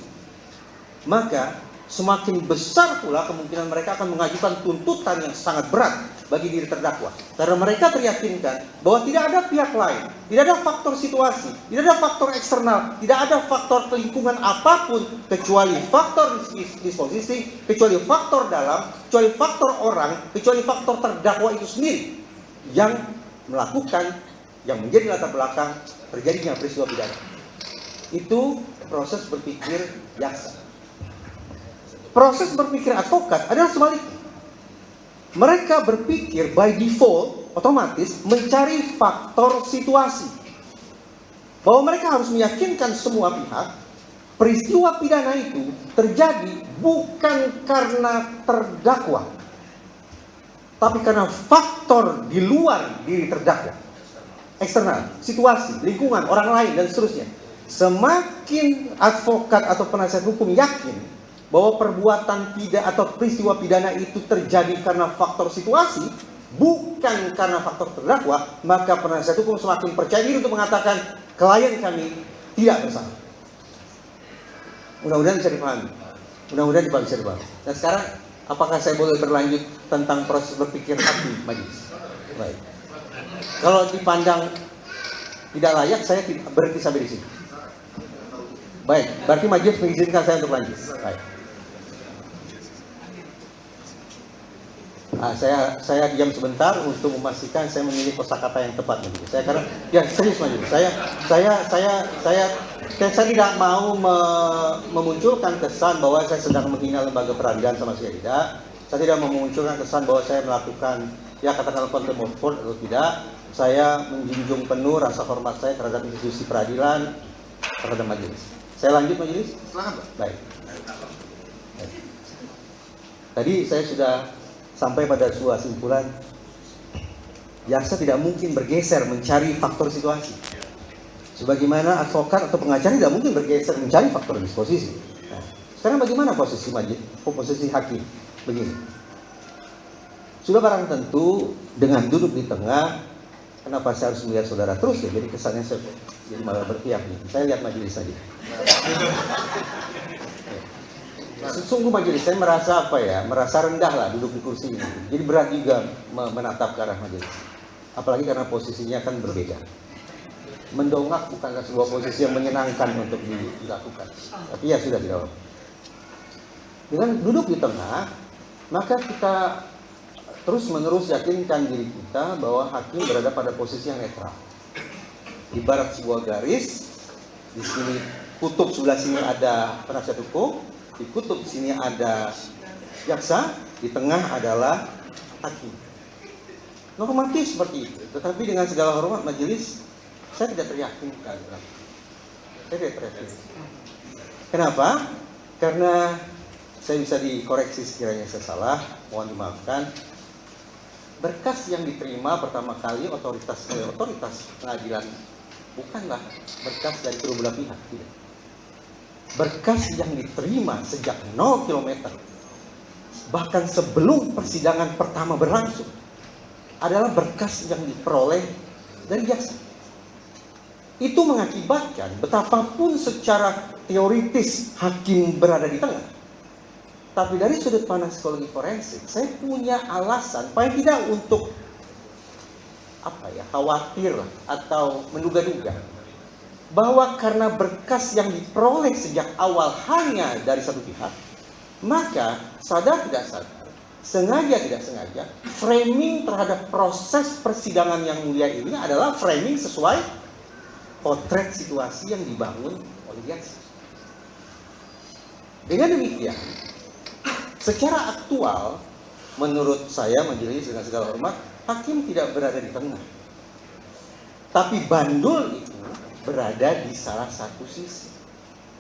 maka semakin besar pula kemungkinan mereka akan mengajukan tuntutan yang sangat berat bagi diri terdakwa. Karena mereka teryakinkan bahwa tidak ada pihak lain, tidak ada faktor situasi, tidak ada faktor eksternal, tidak ada faktor lingkungan apapun kecuali faktor disposisi, kecuali faktor dalam, kecuali faktor orang, kecuali faktor terdakwa itu sendiri yang melakukan, yang menjadi latar belakang terjadinya peristiwa pidana. Itu proses berpikir jaksa. Proses berpikir advokat adalah sebaliknya. Mereka berpikir by default, otomatis mencari faktor situasi. Bahwa mereka harus meyakinkan semua pihak, peristiwa pidana itu terjadi bukan karena terdakwa, tapi karena faktor di luar diri terdakwa. Eksternal, situasi, lingkungan, orang lain, dan seterusnya. Semakin advokat atau penasihat hukum yakin bahwa perbuatan pidana atau peristiwa pidana itu terjadi karena faktor situasi, bukan karena faktor terdakwa, maka penasihat hukum semakin percaya diri untuk mengatakan klien kami tidak bersalah. Mudah-mudahan bisa dipahami. Mudah-mudahan bisa dipahami. Nah sekarang, apakah saya boleh berlanjut tentang proses berpikir hakim majelis? Baik. Kalau dipandang tidak layak, saya berhenti sampai di sini. Baik, berarti majelis mengizinkan saya untuk lanjut. Baik. Saya diam sebentar untuk memastikan saya memilih kosakata yang tepat majelis. Saya karena ya serius majelis. Saya tidak mau memunculkan kesan bahwa saya sedang menghina lembaga peradilan, sama sekali tidak. Saya tidak mau memunculkan kesan bahwa saya melakukan ya katakanlah contempt of court atau tidak. Saya menjunjung penuh rasa hormat saya terhadap institusi peradilan, terhadap majelis. Saya lanjut majelis? Silakan, Pak. Baik. Tadi saya sudah sampai pada sebuah simpulan, jaksa tidak mungkin bergeser mencari faktor situasi. Sebagaimana advokat atau pengacara tidak mungkin bergeser mencari faktor disposisi. Nah, sekarang bagaimana posisi hakim? Begini. Sudah barang tentu dengan duduk di tengah, kenapa saya harus melihat saudara terus ya? Jadi kesannya saya jadi malah berpihak nih. Saya lihat majelis saja. Sesungguh majelis saya merasa merasa rendah lah duduk di kursi ini. Jadi berat juga menatap ke arah majelis. Apalagi karena posisinya kan berbeda. Mendongak bukanlah sebuah posisi yang menyenangkan untuk dilakukan. Tapi ya sudah tidak apa. Dengan duduk di tengah, maka kita terus menerus yakinkan diri kita bahwa hakim berada pada posisi yang netral. Ibarat sebuah garis, di sini kutub sebelah sini ada penasihat hukum, di kutub sini ada jaksa, di tengah adalah hakim. Normatif seperti itu, tetapi dengan segala hormat majelis, saya tidak teryakinkan. Saya tidak teryakinkan. Kenapa? Karena saya bisa dikoreksi sekiranya saya salah, mohon dimaafkan. Berkas yang diterima pertama kali otoritas pengadilan bukanlah berkas dari kedua belah pihak, tidak. Berkas yang diterima sejak 0 km, bahkan sebelum persidangan pertama berlangsung, adalah berkas yang diperoleh dari jaksa. Itu mengakibatkan betapapun secara teoritis hakim berada di tengah, tapi dari sudut pandang psikologi forensik, saya punya alasan paling tidak untuk khawatir atau menduga-duga bahwa karena berkas yang diperoleh sejak awal hanya dari satu pihak, maka sadar tidak sadar, sengaja tidak sengaja, framing terhadap proses persidangan yang mulia ini adalah framing sesuai potret situasi yang dibangun oleh jaksa. Dengan demikian, secara aktual, menurut saya majelis dengan segala hormat, hakim tidak berada di tengah. Tapi bandul itu berada di salah satu sisi.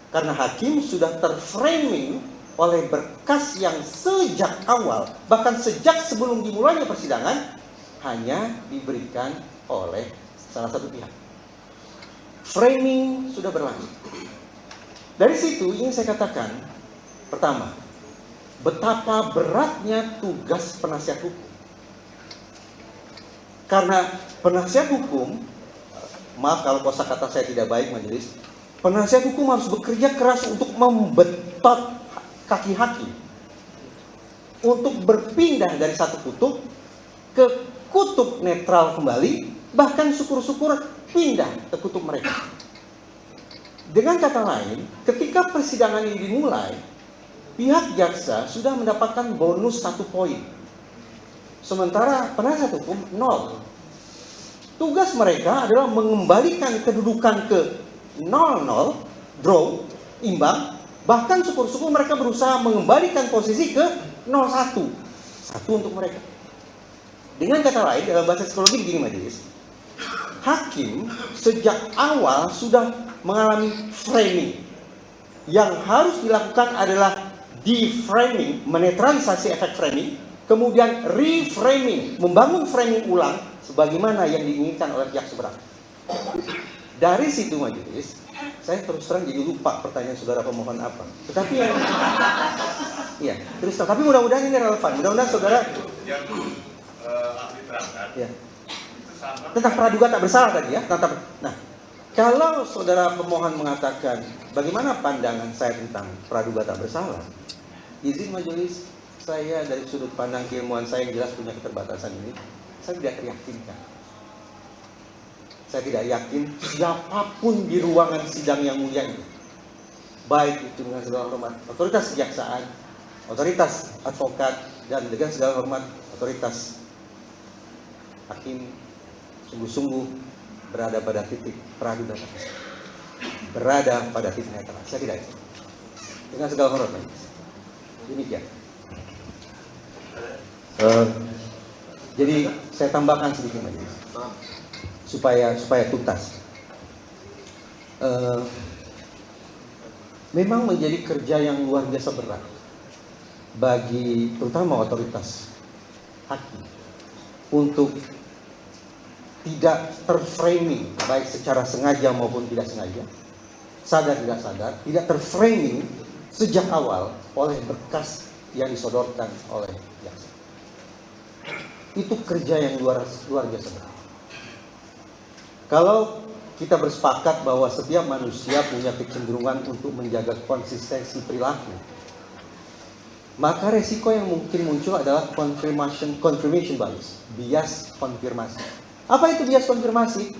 Karena hakim sudah terframing oleh berkas yang sejak awal, bahkan sejak sebelum dimulainya persidangan, hanya diberikan oleh salah satu pihak. Framing sudah berlanjut. Dari situ ingin saya katakan, pertama, betapa beratnya tugas penasihat hukum. Karena penasihat hukum, maaf kalau kosakata saya tidak baik majelis, penasihat hukum harus bekerja keras untuk membetot kaki hakim, untuk berpindah dari satu kutub ke kutub netral kembali, bahkan syukur-syukur pindah ke kutub mereka. Dengan kata lain, ketika persidangan ini dimulai, pihak jaksa sudah mendapatkan bonus 1 poin. Sementara penasihat hukum 0. Tugas mereka adalah mengembalikan kedudukan ke 0-0, draw, imbang. Bahkan syukur-syukur mereka berusaha mengembalikan posisi ke 0-1. 1 untuk mereka. Dengan kata lain, dalam bahasa psikologi begini majelis, hakim sejak awal sudah mengalami framing. Yang harus dilakukan adalah deframing, menetralisasi efek framing, kemudian reframing, membangun framing ulang sebagaimana yang diinginkan oleh pihak seberang. Dari situ majelis, Saya terus terang jadi lupa pertanyaan saudara pemohon apa. Tetapi yang, ya, terus terang. Tapi mudah-mudahan ini relevan. Mudah-mudahan saudara. Ya. Tentang praduga tak bersalah tadi ya. Nah, kalau saudara pemohon mengatakan bagaimana pandangan saya tentang praduga tak bersalah, izin majelis, saya dari sudut pandang keilmuan saya yang jelas punya keterbatasan ini, saya tidak yakinkan. Saya tidak yakin siapapun di ruangan sidang yang mulia ini, baik itu dengan segala hormat otoritas kejaksaan, otoritas advokat, dan dengan segala hormat otoritas hakim, sungguh-sungguh berada pada titik praduga, berada pada titik netral. Saya tidak yakin. Dengan segala hormat, demikian. Jadi saya tambahkan sedikit lagi supaya tuntas. Memang menjadi kerja yang luar biasa berat bagi terutama otoritas hakim untuk tidak terframing baik secara sengaja maupun tidak sengaja, sadar tidak sadar, tidak terframing sejak awal oleh berkas yang disodorkan oleh jaksa. Itu kerja yang luar biasa berat. Kalau kita bersepakat bahwa setiap manusia punya kecenderungan untuk menjaga konsistensi perilaku, maka resiko yang mungkin muncul adalah confirmation bias konfirmasi. Apa itu bias konfirmasi?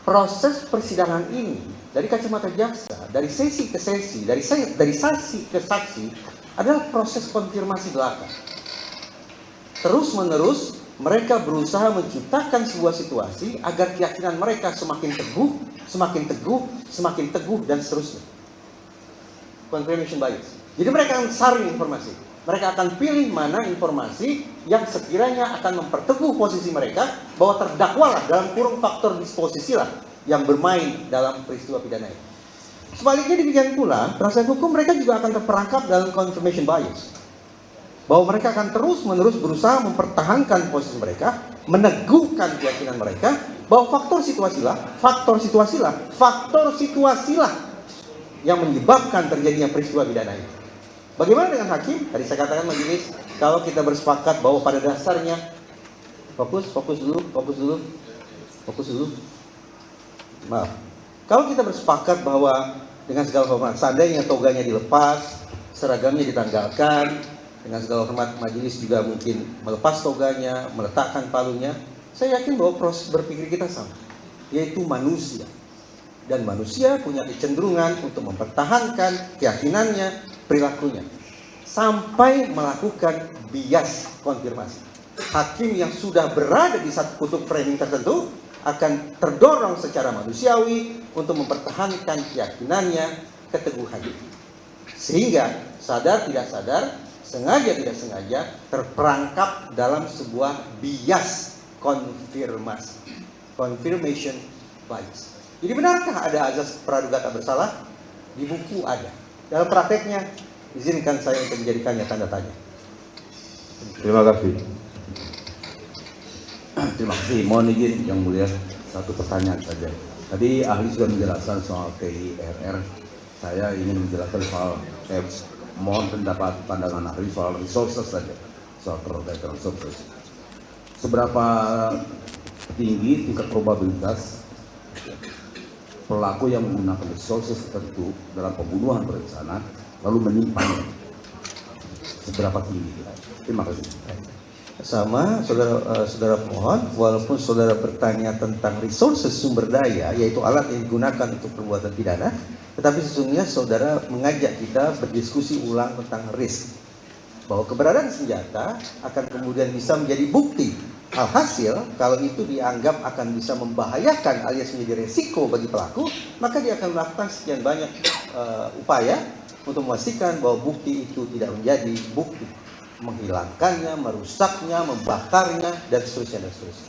Proses persidangan ini dari kacamata jaksa, dari sesi ke sesi, dari saksi ke saksi adalah proses konfirmasi belaka. Terus menerus mereka berusaha menciptakan sebuah situasi agar keyakinan mereka semakin teguh, dan seterusnya. Confirmation bias. Jadi mereka akan saring informasi. Mereka akan pilih mana informasi yang sekiranya akan memperteguh posisi mereka bahwa terdakwalah dalam kurung faktor disposisi lah yang bermain dalam peristiwa pidana itu. Sebaliknya demikian pula, penasihat hukum mereka juga akan terperangkap dalam confirmation bias. Bahwa mereka akan terus-menerus berusaha mempertahankan posisi mereka, meneguhkan keyakinan mereka bahwa faktor situasilah yang menyebabkan terjadinya peristiwa pidana itu. Bagaimana dengan hakim? Tadi saya katakan majelis, kalau kita bersepakat bahwa pada dasarnya fokus dulu. Maaf. Kalau kita bersepakat bahwa dengan segala hormat, seandainya toganya dilepas, seragamnya ditanggalkan, dengan segala hormat majelis juga mungkin melepas toganya, meletakkan palunya, saya yakin bahwa proses berpikir kita sama, yaitu manusia. Dan manusia punya kecenderungan untuk mempertahankan keyakinannya, perilakunya, sampai melakukan bias konfirmasi. Hakim yang sudah berada di satu kutub framing tertentu akan terdorong secara manusiawi untuk mempertahankan keyakinannya, keteguhannya. Sehingga sadar tidak sadar, sengaja tidak sengaja terperangkap dalam sebuah bias konfirmasi, confirmation bias. Jadi benarkah ada azas praduga tak bersalah? Di buku ada. Dalam prakteknya, izinkan saya untuk menjadikannya tanda tanya. Terima kasih. Terima kasih. Mohon izin yang mulia, satu pertanyaan saja. Tadi ahli sudah menjelaskan soal TIRR. Saya ingin menjelaskan soal mohon pendapat pandangan ahli soal resources saja, soal prerogatif resources. Seberapa tinggi tingkat probabilitas pelaku yang menggunakan resources tertentu dalam pembunuhan berencana lalu menyimpannya? Seberapa tinggi? Terima kasih. Sama saudara pemohon, walaupun saudara bertanya tentang resources sumber daya, yaitu alat yang digunakan untuk perbuatan pidana, tetapi sesungguhnya saudara mengajak kita berdiskusi ulang tentang risk, bahwa keberadaan senjata akan kemudian bisa menjadi bukti. Alhasil, kalau itu dianggap akan bisa membahayakan alias menjadi resiko bagi pelaku, maka dia akan melakukan sekian banyak upaya untuk memastikan bahwa bukti itu tidak menjadi bukti, menghilangkannya, merusaknya, membakarnya, dan seterusnya.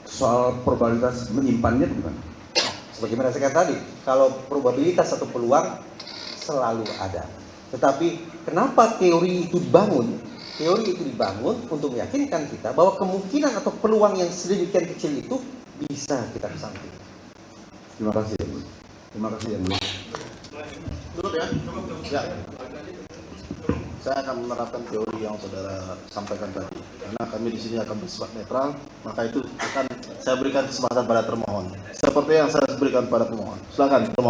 Soal probabilitas menyimpannya bagaimana? Sebagaimana saya katakan tadi, kalau probabilitas atau peluang selalu ada. Tetapi kenapa teori itu dibangun? Teori itu dibangun untuk meyakinkan kita bahwa kemungkinan atau peluang yang sedemikian kecil itu bisa kita kesampingkan. Terima kasih. Terima kasih yang mulia. Cukup ya? Ya. Saya akan menerapkan teori yang saudara sampaikan tadi. Karena kami di sini akan bersifat netral, maka itu akan saya berikan kesempatan pada termohon. Seperti yang saya berikan pada pemohon. Silakan termohon.